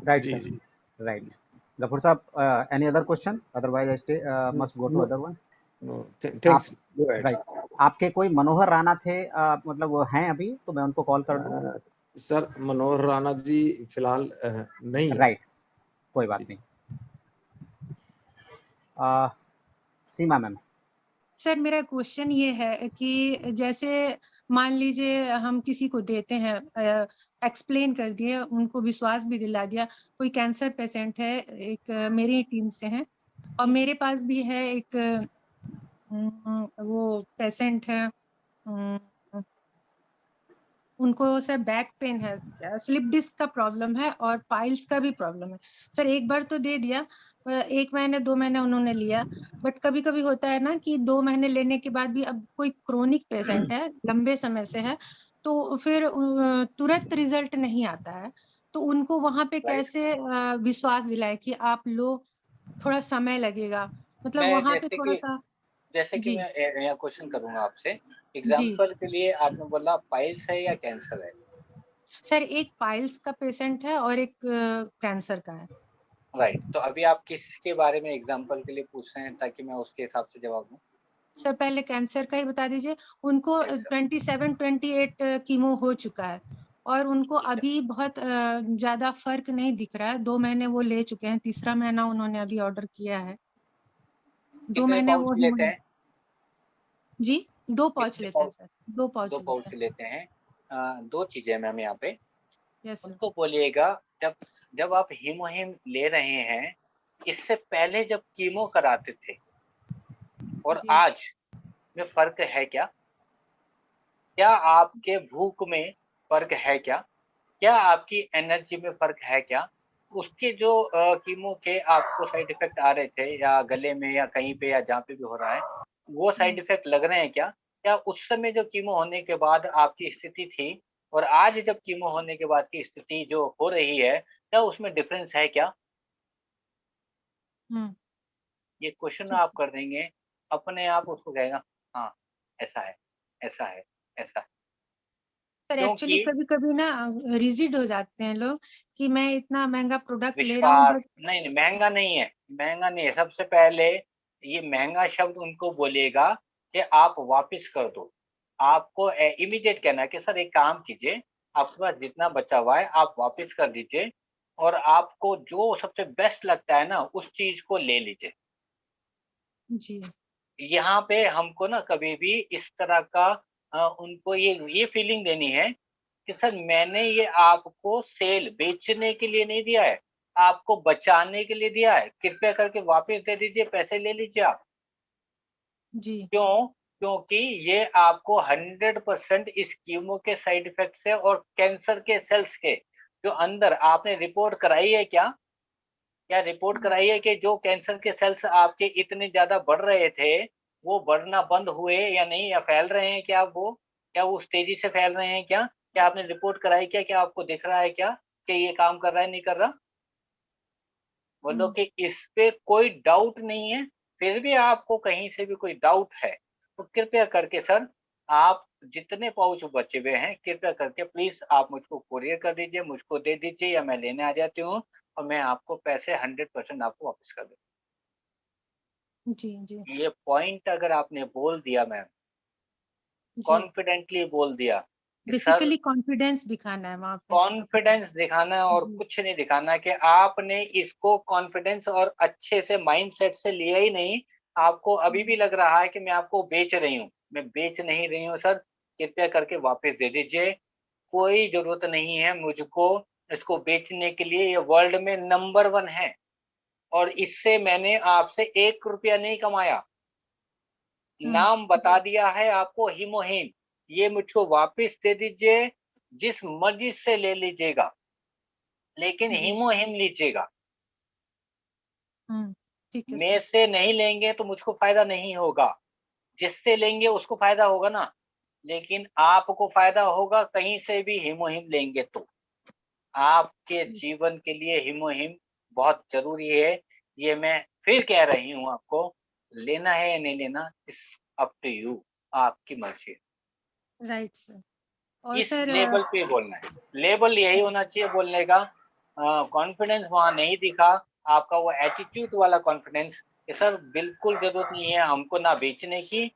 राइट जी सर, जी। राइट। गफूर साहब, any other question? Otherwise I stay must go to other one. Thanks, go ahead. Right, आपके कोई मनोहर राणा थे, मतलब वो हैं अभी, तो मैं उनको कॉल कर दूं? सर मनोहर राणा जी फिलहाल नहीं है। राइट, कोई बात नहीं। सीमा मैम। सर मेरा क्वेश्चन ये है कि जैसे मान लीजिए हम किसी को देते हैं, एक्सप्लेन कर दिए, उनको विश्वास भी दिला दिया, कोई कैंसर पेशेंट है, एक मेरी टीम से है, और मेरे पास भी है एक वो पेशेंट है, उनको सर बैक पेन है, स्लिप डिस्क का प्रॉब्लम है और पाइल्स का भी प्रॉब्लम है। सर एक बार तो दे दिया, 1 महीने 2 महीने उन्होंने लिया, बट कभी कभी होता है ना कि 2 महीने लेने के बाद भी अब कोई क्रोनिक पेशेंट है, लंबे समय से है, तो फिर तुरंत रिजल्ट नहीं आता है, तो उनको वहां पे कैसे विश्वास दिलाए कि आप लो, थोड़ा समय लगेगा, मतलब मैं वहां पे थोड़ा सा। जैसे कि जी मैं यहाँ क्वेश्चन करूंगा आपसे। जी एग्जाम्पल के लिए आपने बोला पाइल्स है या कैंसर है? सर, एक पाइल्स का पेशेंट है और एक कैंसर का है। राइट, तो अभी आप किसके बारे में एग्जाम्पल के लिए पूछ रहे हैं ताकि मैं उसके हिसाब से जवाब दूं? सर पहले कैंसर का ही बता दीजिए। उनको 27-28 कीमो हो चुका है और उनको अभी बहुत ज्यादा फर्क नहीं दिख रहा है। 2 महीने वो ले चुके हैं, तीसरा महीना उन्होंने अभी ऑर्डर किया है। 2 कितने महीने पाउच वो लेते हैं? जी 2 पाउच कितने लेते हैं पाउच? सर, 2 2 पाउच लेते पाउच हैं। लेते हैं। दो चीजें मैम यहाँ पे। Yes sir. उनको बोलिएगा जब जब आप हीमोहिम ले रहे हैं, इससे पहले जब कीमो कराते थे और जी आज में फर्क है क्या? क्या आपके भूख में फर्क है क्या, क्या आपकी एनर्जी में फर्क है क्या, उसके जो कीमो के आपको साइड इफेक्ट आ रहे थे या गले में या कहीं पे या जहाँ पे भी हो रहा है, वो साइड इफेक्ट लग रहे हैं क्या, क्या उस समय जो कीमो होने के बाद आपकी स्थिति थी और आज जब कीमो होने के बाद की स्थिति जो हो रही है, क्या उसमें डिफरेंस है क्या? हम्म, ये क्वेश्चन ठीक आप है कर देंगे, अपने आप उसको कहेगा हाँ, ऐसा है, ऐसा है, ऐसा है। सर। एक्चुअली क्योंकि कभी कभी ना रिजिड हो जाते हैं लोग कि मैं इतना महंगा प्रोडक्ट ले रहा हूँ, विश्वास बट नहीं, महँगा नहीं है, महँगा नहीं है। सबसे पहले ये महँगा शब्द उनको बोलिएगा कि आप वापिस कर दो। आपको इमीडिएट कहना है कि सर एक काम कीजिए, आपके पास जितना बचा हुआ है आप वापिस कर दीजिए और आपको जो सबसे बेस्ट लगता है ना, उस चीज़ को ले लीजिए। जी यहाँ पे हमको ना कभी भी इस तरह का उनको ये फीलिंग देनी है कि सर मैंने ये आपको सेल बेचने के लिए नहीं दिया है, आपको बचाने के लिए दिया है। कृपया करके वापस दे दीजिए, पैसे ले लीजिए आप। जी क्यों? क्योंकि ये आपको 100% इस कीमो के साइड इफेक्ट से और कैंसर के सेल्स के जो अंदर आपने रिपोर्ट कराई है क्या? क्या रिपोर्ट कराई है कि जो कैंसर के सेल्स आपके इतने ज़्यादा बढ़ रहे थे, वो बढ़ना बंद हुए या नहीं, या फैल रहे हैं क्या वो? क्या वो उस तेज़ी से फैल रहे हैं क्या? क्या आपने रिपोर्ट कराई क्या? क्या आपको दिख रहा है क्या कि ये काम कर रहा है, नहीं कर रहा? बोलो हम्म, कि इस पे कोई डाउट नहीं है, फिर भी आपको कहीं से भी कोई डाउट है, तो कृपया करके सर आप जितने पाउच बचे हुए हैं, कृपया करके प्लीज़ आप मुझको कोरियर कर दीजिए, मुझको दे दीजिए या मैं लेने आ जाती हूँ और मैं आपको पैसे 100% आपको वापस कर दूँ। जी जी ये पॉइंट अगर आपने बोल दिया मैम, जी कॉन्फिडेंटली बोल दिया कि सर, बेसिकली कॉन्फिडेंस दिखाना है वहां पे। कॉन्फिडेंस दिखाना है और जी कुछ नहीं दिखाना है कि आपने इसको कॉन्फिडेंस और अच्छे से माइंडसेट से लिया ही नहीं। आपको अभी भी लग रहा है कि मैं आपको बेच रही हूँ। मैं बेच नहीं रही हूँ सर, कृपया करके वापस दे दीजिए। कोई ज़रूरत नहीं है मुझको इसको बेचने के लिए, ये वर्ल्ड में नंबर 1 है और इससे मैंने आपसे 1 रुपया नहीं कमाया। हम्म, नाम बता दिया है आपको, हीमोहिम। ये मुझको वापस दे दीजिए, जिस मर्ज़ी से ले लीजिएगा, लेकिन जी हीमोहिम लीजिएगा। हम्म, ठीक है सर। मेरे से नहीं लेंगे तो मुझको फ़ायदा नहीं होगा, जिससे लेंगे उसको फ़ायदा होगा ना, लेकिन आपको फ़ायदा होगा कहीं से भी हीमोहिम लेंगे तो। आपके जीवन के लिए हीमोहिम बहुत ज़रूरी है, ये मैं फिर कह रही हूँ आपको, लेना है या नहीं लेना, इट्स अप टू यू, आपकी मर्ज़ी है। Right sir. और इस सर लेवल पे बोलना है। लेवल यही होना चाहिए बोलने का। कॉन्फिडेंस वहाँ नहीं दिखा, आपका वो एटीट्यूड वाला कॉन्फिडेंस कि सर बिल्कुल ज़रूरत नहीं है हमको ना बेचने की,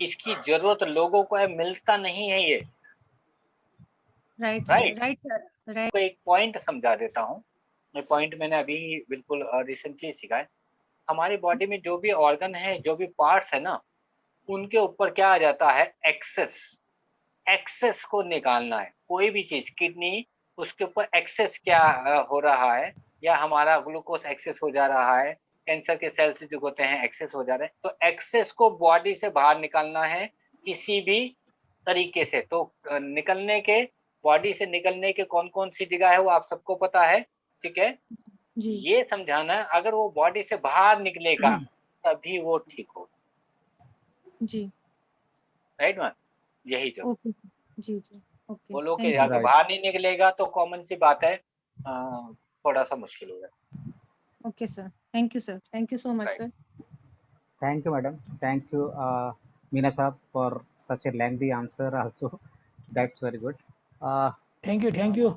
इसकी ज़रूरत लोगों को है, मिलता नहीं है ये, right sir, right? Right sir, right. आपको एक पॉइंट समझा देता हूँ। ये पॉइंट मैंने अभी बिल्कुल रिसेंटली सीखा है। हमारी बॉडी में जो भी ऑर्गन है, जो भी पार्ट्स है ना, उनके ऊपर क्या आ जाता है, एक्सेस। एक्सेस को निकालना है, कोई भी चीज़, किडनी, उसके ऊपर एक्सेस क्या हो रहा है, या हमारा ग्लूकोज एक्सेस हो जा रहा है, कैंसर के सेल्स जो होते हैं एक्सेस हो जा रहे हैं, तो एक्सेस को बॉडी से बाहर निकालना है किसी भी तरीके से। तो निकलने के, बॉडी से निकलने के कौन-कौन सी जगह है वो आप सबको पता है, ठीक है? जी ये समझाना है, अगर वो बॉडी से बाहर निकलेगा, तभी वो ठीक होगा, जी राइट मैम? यही जो ओके सर, जी जी ओके, बोलो कि थैंक यू। अगर राइट। बाहर नहीं निकलेगा तो कॉमन सी बात है, थोड़ा-सा मुश्किल हो जाता okay sir, thank you sir, thank you so है, much right. Sir. Thank you, madam. Thank you, Meena Saab, for such a lengthy answer also. That's very good. Uh, thank you.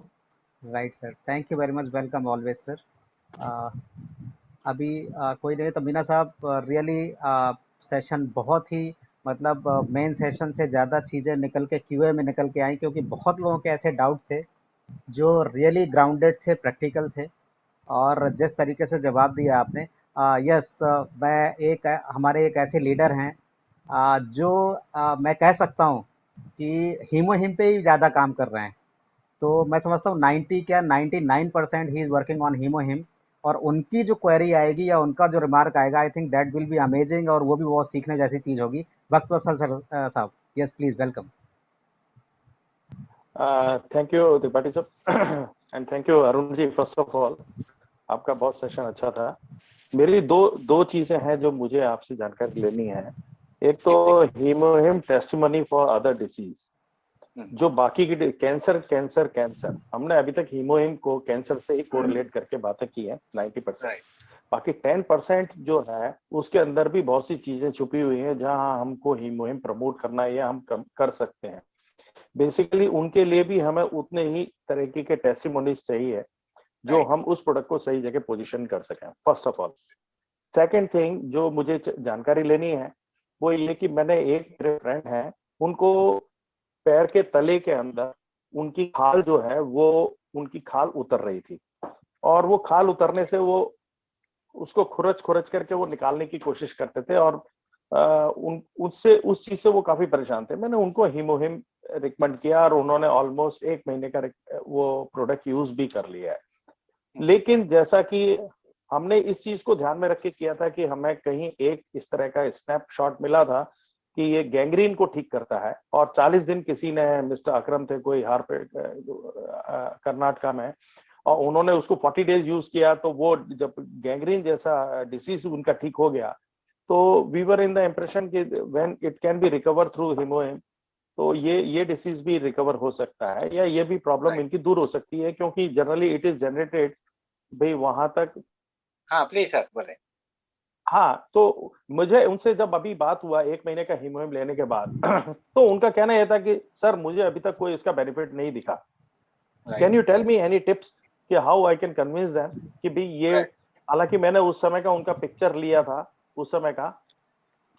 right, sir. Thank you very much. Welcome always, sir. Uh, अभी कोई नहीं तो मीना साहब, really session बहुत ही मतलब main session से ज़्यादा चीज़ें निकल के क्यूए में निकल के आई, क्योंकि बहुत लोगों के ऐसे डाउट थे जो रियली ग्राउंडेड थे, प्रैक्टिकल थे, और जिस तरीके से जवाब दिया आपने, यस, मैं एक हमारे एक ऐसे लीडर हैं जो मैं कह सकता हूँ कि हीमोहिम पे ही ज़्यादा काम कर रहे हैं। तो मैं समझता हूँ 90 क्या 99% ही इज़ वर्किंग ऑन हीमोहिम, और उनकी जो क्वेरी आएगी या उनका जो रिमार्क आएगा, I think that will be amazing, और वो भी बहुत सीखने जैसी चीज़ होगी। वक्त वसल सर साहब, yes please, welcome. Thank you Tripathi साहब and thank you Arun ji. First of all आपका बहुत सेशन अच्छा था। मेरी दो चीजें हैं जो मुझे आपसे जानकारी लेनी है। एक तो हीमोहिम टेस्टिमनी फॉर अदर डिसीज, जो बाकी की कैंसर हमने अभी तक हीमोहिम को कैंसर से ही कोरिलेट करके बातें की है 90%। बाकी 10% जो है उसके अंदर भी बहुत सी चीजें छुपी हुई हैं जहां हमको हीमोहिम प्रमोट करना है या हम कर सकते हैं। बेसिकली उनके लिए भी हमें उतने ही तरीके के टेस्टिमोनीज चाहिए जो हम उस प्रोडक्ट को सही जगह पोजीशन कर सकें, first of all. Second thing जो मुझे जानकारी लेनी है वो ये कि मैंने एक मेरे फ्रेंड है, उनको पैर के तले के अंदर उनकी खाल जो है वो उनकी खाल उतर रही थी, और वो खाल उतरने से वो उसको खुरच करके वो निकालने की कोशिश करते थे, और उससे उस चीज से वो काफी परेशान थे। मैंने उनको हीमोहिम रिकमेंड किया और उन्होंने ऑलमोस्ट 1 महीने का वो प्रोडक्ट यूज भी कर लिया है। लेकिन जैसा कि हमने इस चीज को ध्यान में रख के किया था कि हमें कहीं एक इस तरह का स्नैपशॉट मिला था कि ये गैंग्रीन को ठीक करता है, और 40 दिन किसी ने, मिस्टर अकरम थे कोई कर्नाटका में, और उन्होंने उसको 40 डेज यूज किया, तो वो जब गैंग्रीन जैसा डिसीज उनका ठीक हो गया तो we were in the impression कि when it can be recover through HemoHIM, तो ये डिसीज भी रिकवर हो सकता है या ये भी प्रॉब्लम इनकी दूर हो सकती है, क्योंकि जनरली इट इज जनरेटेड भाई वहां तक। हाँ प्लीज सर बोले। हाँ, तो मुझे उनसे जब अभी बात हुआ 1 महीने का हीमोहिम लेने के बाद तो उनका कहना यह था कि सर मुझे अभी तक कोई इसका बेनिफिट नहीं दिखा। Can you tell me any tips कि how I can convince them कि भाई ये, हालांकि मैंने उस समय का उनका पिक्चर लिया था उस समय का,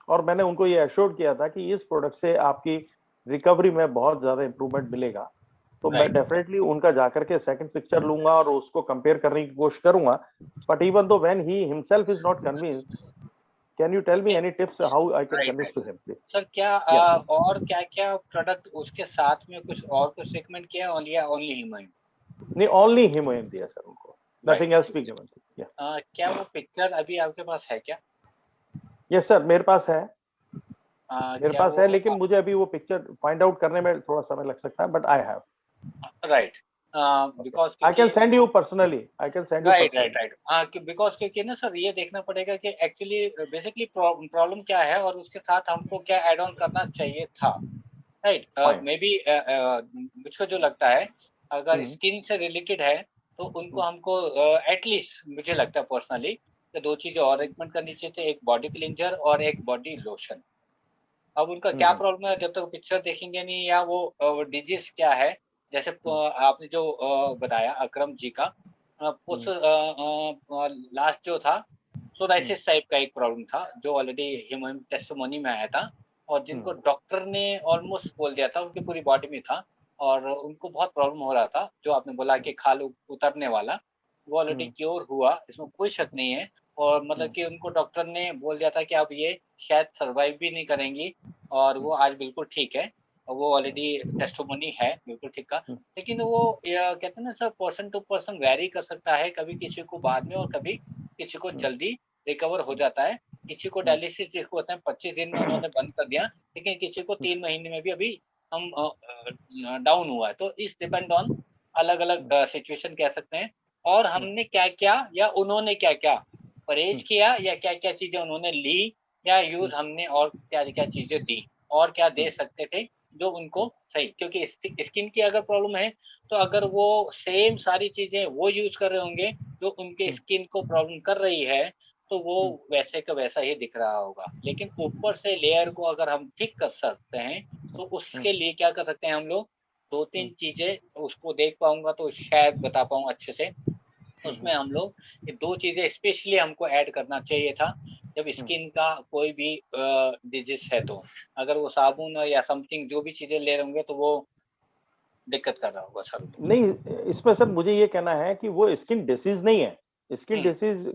और मैंने उनको ये एश्योर किया था कि इस प्रोडक्ट से आपकी रिकवरी में बहुत ज्यादा इंप्रूवमेंट मिलेगा। तो मैं डेफिनेटली उनका जाकर के सेकंड पिक्चर लूंगा और उसको कंपेयर करने की कोशिश करूंगा। But even though when he himself is not convinced, can you tell me any tips how I can convince to him please? Sir क्या और क्या प्रोडक्ट उसके साथ में कुछ और कुछ रिकमेंड किया या ओनली हीमोहिम? नहीं, ओनली हीमोहिम दिया सर उनको, नथिंग एल्स बी गिवन। क्या वो पिक्चर अभी आपके पास है क्या? यस सर, मेरे पास है, मेरे पास है, लेकिन मुझे अभी वो पिक्चर फाइंड आउट करने में थोड़ा समय लग सकता है, but I have. Right, because I can send you personally, I can send you personally. Right हाँ, बिकॉज क्योंकि ना सर ये देखना पड़ेगा कि एक्चुअली बेसिकली प्रॉब्लम क्या है और उसके साथ हमको क्या ऐड ऑन करना चाहिए था। राइट, मे बी मुझको जो लगता है अगर स्किन से रिलेटेड है तो उनको हमको एटलीस्ट मुझे लगता है पर्सनली कि 2 चीजें और रिकमेंड करनी चाहिए, एक बॉडी क्लींजर और एक बॉडी लोशन। अब उनका क्या प्रॉब्लम है जब तक पिक्चर देखेंगे नहीं या वो डिजीज क्या है, जैसे आपने जो बताया अकरम जी का लास्ट जो था सोराइसिस टाइप का एक प्रॉब्लम था जो ऑलरेडी हीमोहिम टेस्टिमोनी में आया था, और जिनको डॉक्टर ने ऑलमोस्ट बोल दिया था उनकी पूरी बॉडी में था और उनको बहुत प्रॉब्लम हो रहा था, जो आपने बोला कि खाल उतरने वाला, वो ऑलरेडी क्योर हुआ, इसमें कोई शक नहीं है। और मतलब कि उनको डॉक्टर ने बोल दिया था कि अब ये शायद सर्वाइव भी नहीं करेंगी, और वो आज बिल्कुल ठीक है, वो ऑलरेडी टेस्टिमोनी है बिल्कुल ठीक का। लेकिन वो कहते हैं ना sir, person to person vary कर सकता है, कभी किसी को बाद में और कभी किसी को जल्दी रिकवर हो जाता है। किसी को डायलिसिस जिसको होता है 25 दिन में उन्होंने बंद कर दिया, लेकिन किसी को 3 महीने में भी अभी हम डाउन हुआ है। तो इस डिपेंड ऑन अलग अलग सिचुएशन कह सकते हैं, और हमने क्या क्या या उन्होंने क्या क्या परहेज किया या क्या क्या चीजें उन्होंने ली या यूज हमने और क्या क्या चीजें दी और क्या दे सकते थे जो उनको सही, क्योंकि स्किन की अगर प्रॉब्लम है तो अगर वो सेम सारी चीजें वो यूज कर रहे होंगे जो उनके स्किन को प्रॉब्लम कर रही है तो वो वैसे का वैसा ही दिख रहा होगा। लेकिन ऊपर से लेयर को अगर हम ठीक कर सकते हैं तो उसके लिए क्या कर सकते हैं हम लोग, 2-3 चीजें उसको देख पाऊंगा तो शायद बता पाऊंगा अच्छे से। उसमें हम लोग ये 2 चीजें स्पेशली हमको ऐड करना चाहिए था जब स्किन का कोई भी डिजीज है। तो अगर वो साबुन या समथिंग जो भी चीजें ले रहे होंगे तो वो दिक्कत कर रहा होगा सर। नहीं, इसमें सर मुझे ये कहना है कि वो स्किन डिसीज नहीं है, स्किन डिसीज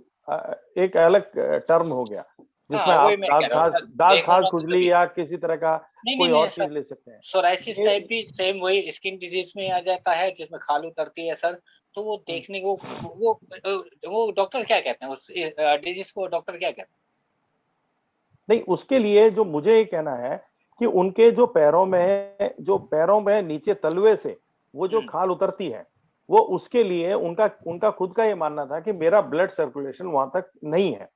एक अलग टर्म हो गया जिसमें आप दाग खाज खुजली या किसी तरह का कोई और चीज ले सकते हैं। सोराइसिस टाइप भी सेम वही स्किन डिजीज में आ जाता है जिसमें खाल उतरती है सर। तो वो देखने को वो डॉक्टर क्या कहते हैं उस डिजीज को, डॉक्टर क्या कहते हैं? नहीं, उसके लिए जो मुझे ये कहना है कि उनके जो पैरों में नीचे तलवे से वो जो खाल उतरती है, वो उसके लिए उनका खुद का ये मानना था कि मेरा ब्लड सर्कुलेशन वहां तक नहीं है।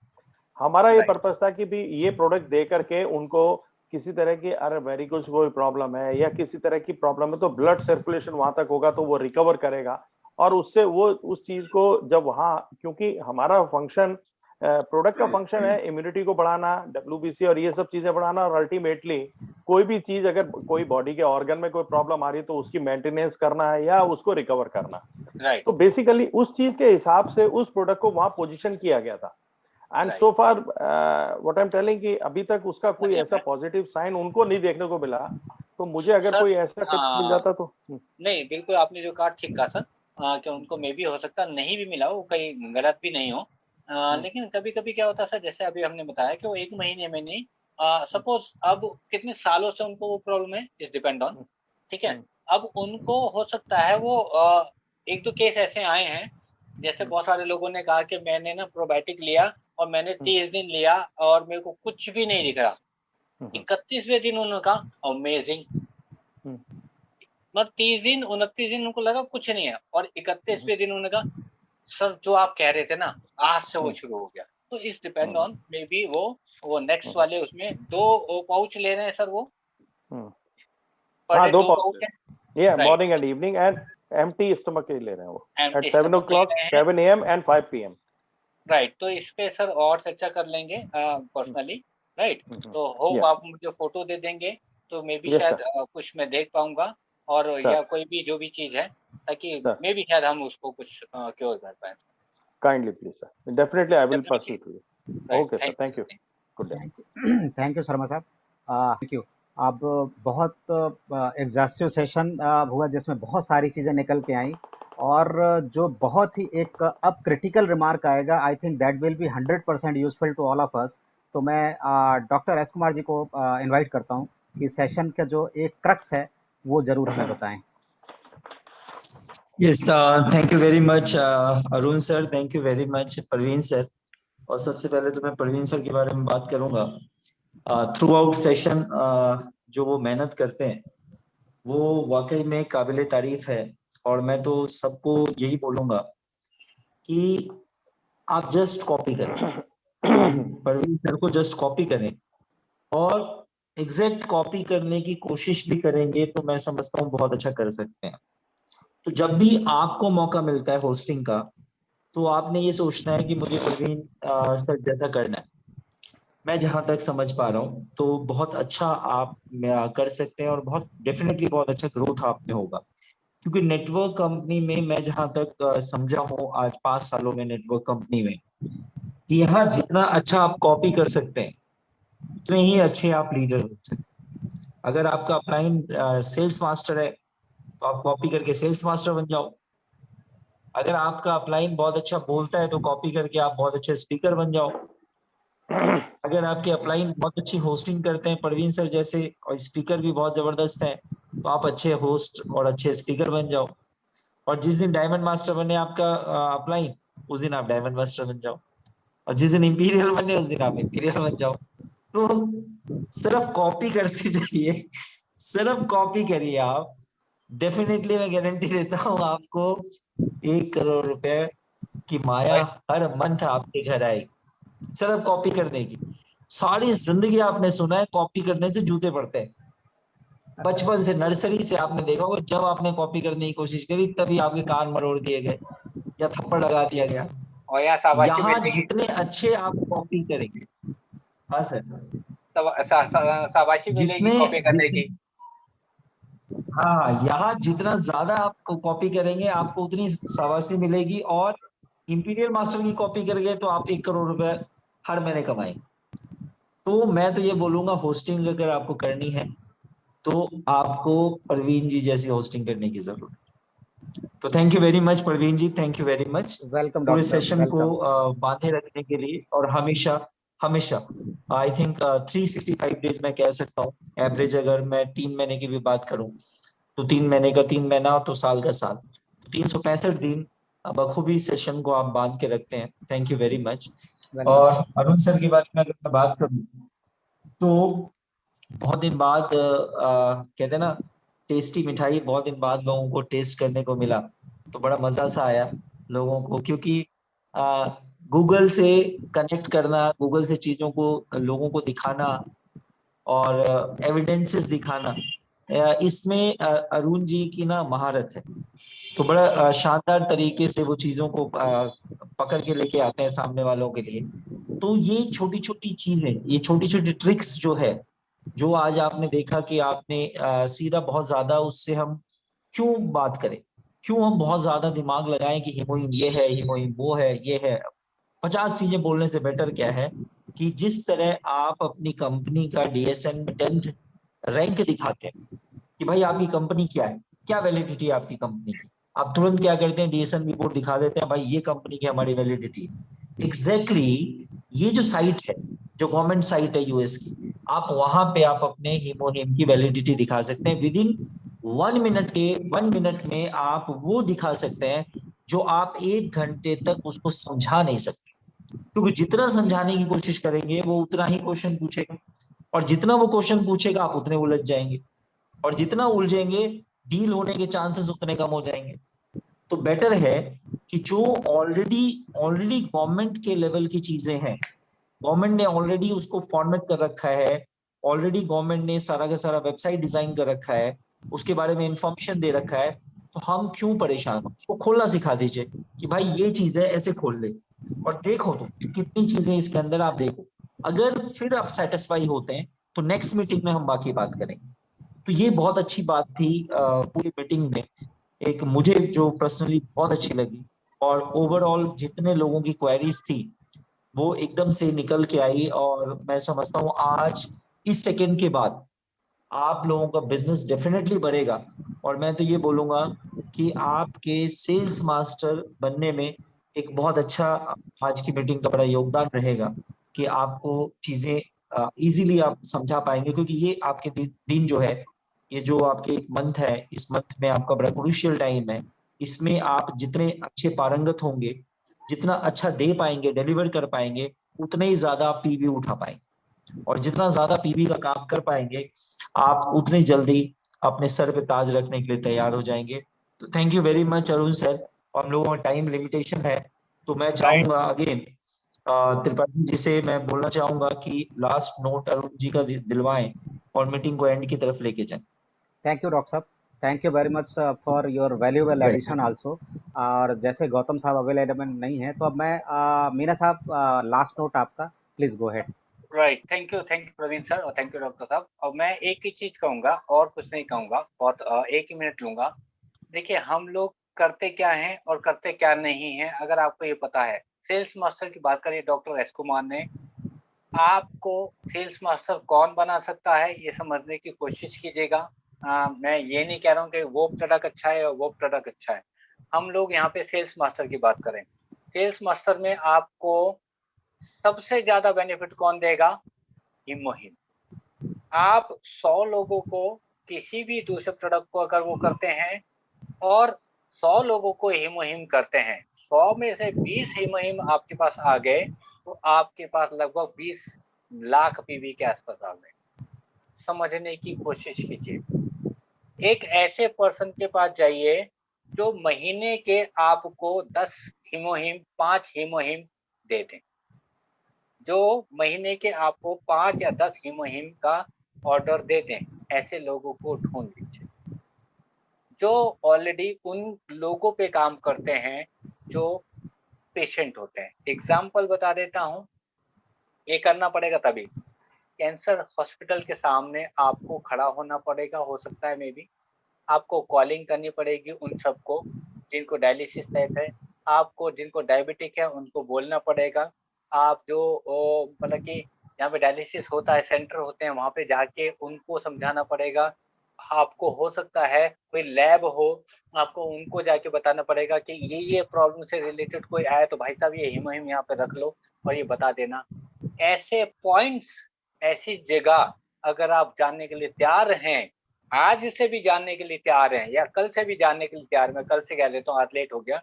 हमारा ये पर्पस था कि भी ये प्रोडक्ट दे करके उनको किसी तरह की अरे वेरिकोज कोई प्रॉब्लम है या किसी तरह की प्रॉब्लम है तो ब्लड सर्कुलेशन वहां तक होगा तो वो रिकवर करेगा, और उससे वो उस चीज को जब वहां, क्योंकि हमारा फंक्शन, प्रोडक्ट का फंक्शन है इम्यूनिटी को बढ़ाना, डब्ल्यूबीसी और ये सब चीजें बढ़ाना, और अल्टीमेटली कोई भी चीज अगर कोई बॉडी के ऑर्गन में कोई प्रॉब्लम आ रही है तो उसकी मेंटेनेंस करना है या उसको रिकवर करना। तो बेसिकली उस चीज के हिसाब से उस प्रोडक्ट को वहां पोजीशन किया गया था। And so far what I am telling कि अभी तक उसका कोई ऐसा पॉजिटिव साइन उनको नहीं देखने को मिला, तो मुझे अगर कोई ऐसा टिप्स मिल जाता तो। नहीं, बिल्कुल आपने जो कहा ठीक कहा सर, कि उनको मे भी हो सकता नहीं भी मिला, वो कहीं गलत भी नहीं हो, लेकिन कभी कभी क्या होता है सर, जैसे अभी हमने बताया कि वो 1 महीने में नहीं, सपोज अब कितने सालों से उनको वो प्रॉब्लम है, इज डिपेंड ऑन, ठीक है। अब उनको हो सकता है वो 1-2 केस ऐसे आए हैं, जैसे बहुत सारे लोगों ने कहा कि मैंने ना प्रोबायोटिक लिया और मैंने 30 दिन लिया और मेरे को कुछ भी नहीं दिख रहा। 31वें दिन उन्होंने कहा अमेजिंग, मतलब 30 दिन 29 दिन उनको लगा कुछ नहीं है, और 31वें दिन उन्होंने कहा सर जो आप कह रहे थे ना, आज से वो शुरू हो गया। तो इस डिपेंड ऑन मे बी वो नेक्स्ट वाले उसमें 2 पाउच ले रहे हैं सर, वो हाँ 2 पाउच है, morning and evening, and empty stomach के ले रहे हैं वो at 7 o'clock 7 AM and 5 PM। Right, तो इस पे सर और चर्चा कर लेंगे पर्सनली, राइट। तो होप आप मुझे फोटो दे देंगे तो मे बी शायद कुछ मैं देख पाऊंगा, और या कोई भी जो भी चीज है, ताकि मे बी शायद हम उसको कुछ क्योर कर पाए। Kindly please sir, definitely I will pursue to you. Okay sir, thank you, good day. Thank you Sharma साहब, थैंक यू। अब बहुत एग्जॉस्टिव सेशन हुआ जिसमें बहुत सारी चीज़ें निकल के आई, और जो बहुत ही एक अब क्रिटिकल रिमार्क आएगा, I think that will be 100% useful to all of us. तो मैं डॉक्टर एस कुमार जी को इनवाइट करता हूँ कि सेशन का जो एक क्रक्स है वो जरूर हमें बताएं। Yes, thank you very much, Arun sir, thank you very much Parveen sir. और सबसे पहले तो मैं परवीन सर के बारे में बात करूंगा। थ्रू आउट सेशन जो वो मेहनत करते हैं वो वाकई में काबिले तारीफ है, और मैं तो सबको यही बोलूंगा कि आप जस्ट कॉपी करें, परवीन सर को जस्ट कॉपी करें, और एग्जैक्ट कॉपी करने की कोशिश भी करेंगे तो मैं समझता हूँ बहुत अच्छा कर सकते हैं। तो जब भी आपको मौका मिलता है होस्टिंग का, तो आपने ये सोचना है कि मुझे परवीन सर जैसा करना है। मैं जहां तक समझ पा रहा हूँ तो बहुत अच्छा आप कर सकते हैं, और बहुत डेफिनेटली बहुत अच्छा ग्रोथ आप में होगा, क्योंकि नेटवर्क कंपनी में मैं जहां तक समझा हूँ आज 5 सालों में नेटवर्क कंपनी में, कि यहाँ जितना अच्छा आप कॉपी कर सकते हैं उतने ही अच्छे आप लीडर हो सकते हैं। अगर आपका अपलाइन सेल्स मास्टर है तो आप कॉपी करके सेल्स मास्टर बन जाओ। अगर आपका अपलाइन बहुत अच्छा बोलता है तो कॉपी करके आप बहुत अच्छे स्पीकर बन जाओ। अगर आपके अपलाइन बहुत अच्छी होस्टिंग करते हैं परवीन सर जैसे, और स्पीकर भी बहुत जबरदस्त है, तो आप अच्छे होस्ट और अच्छे स्पीकर बन जाओ। और जिस दिन डायमंड मास्टर बने आपका अपलाइन, उस दिन आप डायमंड मास्टर बन जाओ, और जिस दिन इंपीरियल बने उस दिन आप इंपीरियल बन जाओ। तो सिर्फ कॉपी करते जाइए, सिर्फ कॉपी करिए आप, डेफिनेटली मैं गारंटी देता हूँ आपको 1 करोड़ रुपए की माया हर मंथ आपके घर आएगी, सिर्फ कॉपी करने की। सारी जिंदगी आपने सुना है कॉपी करने से जूते पड़ते हैं, बचपन से नर्सरी से आपने देखा होगा, जब आपने कॉपी करने की कोशिश करी तभी आपके कान मरोड़ दिए गए या थप्पड़ लगा दिया गया। और यहाँ जितने अच्छे आप कॉपी करेंगे, हाँ सर, शाबाशी मिलेगी कॉपी करने की। हाँ, यहाँ जितना ज्यादा आप कॉपी करेंगे आपको उतनी शाबाशी मिलेगी, और इंपीरियल मास्टर की कॉपी करेंगे तो आप 1 करोड़ रुपए हर महीने कमाएंगे। तो मैं तो ये बोलूंगा होस्टिंग अगर आपको करनी है तो आपको परवीन जी जैसी होस्टिंग करने की जरूरत है। तो thank you very much Parveen ji, thank you very much welcome पूरे डॉक्टर, सेशन को बांधे रखने के लिए। और हमेशा हमेशा आई थिंक 365 डेज मैं कह सकता हूँ एवरेज, अगर मैं 3 महीने की भी बात करूं तो 3 महीने का 3 महीना तो साल का साल, 365 दिन बखूबी सेशन को आप बांध के रखते हैं। Thank you very much. और अरुण सर के बारे में अगर मैं बात करूं तो बहुत दिन बाद कहते हैं ना टेस्टी मिठाई बहुत दिन बाद लोगों को टेस्ट करने को मिला, तो बड़ा मजा सा आया लोगों को, क्योंकि गूगल से कनेक्ट करना, गूगल से चीजों को लोगों को दिखाना और एविडेंसेस दिखाना, इसमें अरुण जी की ना महारत है। तो बड़ा शानदार तरीके से वो चीजों को पकड़ के लेके आते हैं सामने वालों के लिए। तो ये छोटी छोटी चीजें, ये छोटी छोटी ट्रिक्स जो है, जो आज आपने देखा कि आपने सीधा बहुत ज्यादा उससे हम क्यों बात करें, क्यों हम बहुत ज्यादा दिमाग लगाएं कि हीमोहिम ये है, हीमोहिम वो है, ये है। 50 चीजें बोलने से बेटर क्या है कि जिस तरह आप अपनी कंपनी का डीएसएन में 10th रैंक दिखाते हैं कि भाई आपकी कंपनी क्या है, क्या वैलिडिटी है आपकी कंपनी की, आप तुरंत क्या करते हैं, डीएसएन रिपोर्ट दिखा देते हैं, भाई ये कंपनी की हमारी वैलिडिटी है। एग्जैक्टली ये जो साइट है, जो गवर्नमेंट साइट है यूएस की, आप वहां पे आप अपने हीमोहिम की वैलिडिटी दिखा सकते हैं। विद इन 1 मिनट में आप वो दिखा सकते हैं जो आप 1 घंटे तक उसको समझा नहीं सकते, क्योंकि जितना समझाने की कोशिश करेंगे वो उतना ही क्वेश्चन पूछेगा, और जितना वो क्वेश्चन पूछेगा आप उतने उलझ जाएंगे, और जितना उलझेंगे डील होने के चांसेस उतने कम हो जाएंगे। तो बेटर है कि जो ऑलरेडी ऑलरेडी गवर्नमेंट के लेवल की चीजें हैं, गवर्नमेंट ने ऑलरेडी उसको फॉर्मेट कर रखा है, ऑलरेडी गवर्नमेंट ने सारा का सारा वेबसाइट डिजाइन कर रखा है, उसके बारे में इंफॉर्मेशन दे रखा है, तो हम क्यों परेशान हो, उसको खोलना सिखा दीजिए कि भाई ये चीज है, ऐसे खोल ले और देखो तुम कितनी चीजें इसके अंदर, आप देखो। अगर फिर आप सेटिस्फाई होते हैं तो नेक्स्ट मीटिंग में हम बाकी बात करेंगे। तो ये बहुत अच्छी बात थी पूरी मीटिंग में, एक मुझे जो पर्सनली बहुत अच्छी लगी, और ओवरऑल जितने लोगों की क्वेरीज थी वो एकदम से निकल के आई, और मैं समझता हूँ आज इस सेकंड के बाद आप लोगों का बिजनेस डेफिनेटली बढ़ेगा, और मैं तो ये बोलूंगा कि आपके सेल्स मास्टर बनने में एक बहुत अच्छा आज की मीटिंग का बड़ा योगदान रहेगा, कि आपको चीजें इजीली आप समझा पाएंगे, क्योंकि ये आपके दिन जो है, ये जो आपके एक मंथ है, इस मंथ में आपका बड़ा क्रूशियल टाइम है। इसमें आप जितने अच्छे पारंगत होंगे, जितना अच्छा दे पाएंगे, डिलीवर कर पाएंगे, उतने ही ज्यादा आप पीवी उठा पाएंगे, और जितना ज्यादा पीवी का काम कर पाएंगे आप उतनी जल्दी अपने सर पे ताज रखने के लिए तैयार हो जाएंगे। तो thank you very much Arun sir, और हम लोगों का टाइम लिमिटेशन है, तो मैं चाहूंगा अगेन त्रिपाठी जी से मैं बोलना चाहूंगा कि लास्ट नोट अरुण जी का दिलवाएं और मीटिंग को एंड की तरफ लेके जाएं। थैंक यू डॉक्टर साहब, thank you very much for your valuable addition also. और जैसे गौतम साहब अवेलेबल नहीं है, तो अब मैं मीना साहब, लास्ट नोट आपका, please go ahead. Right, thank you Praveen sir, और थैंक यू डॉक्टर साहब। और मैं एक ही चीज कहूंगा और कुछ नहीं कहूंगा, बहुत 1 ही मिनट लूंगा। देखिए, हम लोग करते क्या हैं और करते क्या नहीं है, अगर आपको ये पता है। सेल्स मास्टर की बात करिए डॉक्टर एस कुमार ने, आपको सेल्स मास्टर कौन बना सकता है ये समझने की कोशिश कीजिएगा। मैं ये नहीं कह रहा हूँ कि वो प्रोडक्ट अच्छा है और वो प्रोडक्ट अच्छा है, हम लोग यहाँ पे सेल्स मास्टर की बात करें। सेल्स मास्टर में आपको सबसे ज्यादा बेनिफिट कौन देगा? हीमोहिम। आप 100 लोगों को किसी भी दूसरे प्रोडक्ट को अगर वो करते हैं और 100 लोगों को हीमोहिम करते हैं, 100 में से 20 हीमोहिम आपके पास आ गए, तो आपके पास लगभग 20 लाख पीवी के आसपास आ गए। समझने की कोशिश कीजिए। एक ऐसे पर्सन के पास जाइए जो महीने के आपको 10 हीमोहिम, 5 हीमोहिम दे दें, जो महीने के आपको 5 या 10 हीमोहिम का ऑर्डर दे दें। ऐसे लोगों को ढूंढ लीजिए जो ऑलरेडी उन लोगों पे काम करते हैं जो पेशेंट होते हैं। एग्जाम्पल बता देता हूँ, ये करना पड़ेगा तभी। कैंसर हॉस्पिटल के सामने आपको खड़ा होना पड़ेगा, हो सकता है मे बी आपको कॉलिंग करनी पड़ेगी उन सबको जिनको डायलिसिस टाइप है, आपको जिनको डायबिटिक है उनको बोलना पड़ेगा, आप जो मतलब कि यहाँ पे डायलिसिस होता है, सेंटर होते हैं, वहां पे जाके उनको समझाना पड़ेगा। आपको हो सकता है कोई लैब हो, आपको उनको जाके बताना पड़ेगा कि ये प्रॉब्लम से रिलेटेड कोई आया तो भाई साहब ये हिमोहिम यहाँ पे रख लो और ये बता देना। ऐसे पॉइंट्स, ऐसी जगह अगर आप जानने के लिए तैयार हैं, आज से भी जानने के लिए तैयार हैं या कल से भी जानने के लिए तैयार, मैं कल से कह लेता हूँ, आज लेट हो गया,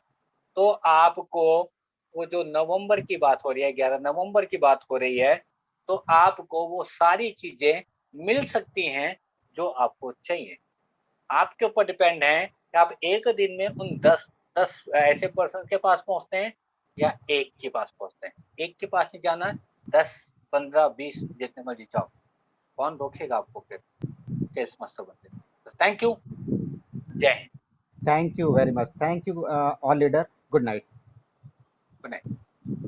तो आपको वो जो नवंबर की बात हो रही है, 11 नवंबर की बात हो रही है, तो आपको वो सारी चीजें मिल सकती हैं जो आपको चाहिए। आपके ऊपर डिपेंड है कि आप एक दिन में उन 10 ऐसे पर्सन के पास पहुंचते हैं या एक के पास पहुंचते हैं। एक के पास नहीं जाना है, 10, 15, 20 जितने मर्जी जाओ, कौन रोकेगा आपको फिर सेल्स मास्टर बनते। थैंक यू, जय Hind. Thank you very much, thank you all leader, good night. Good night.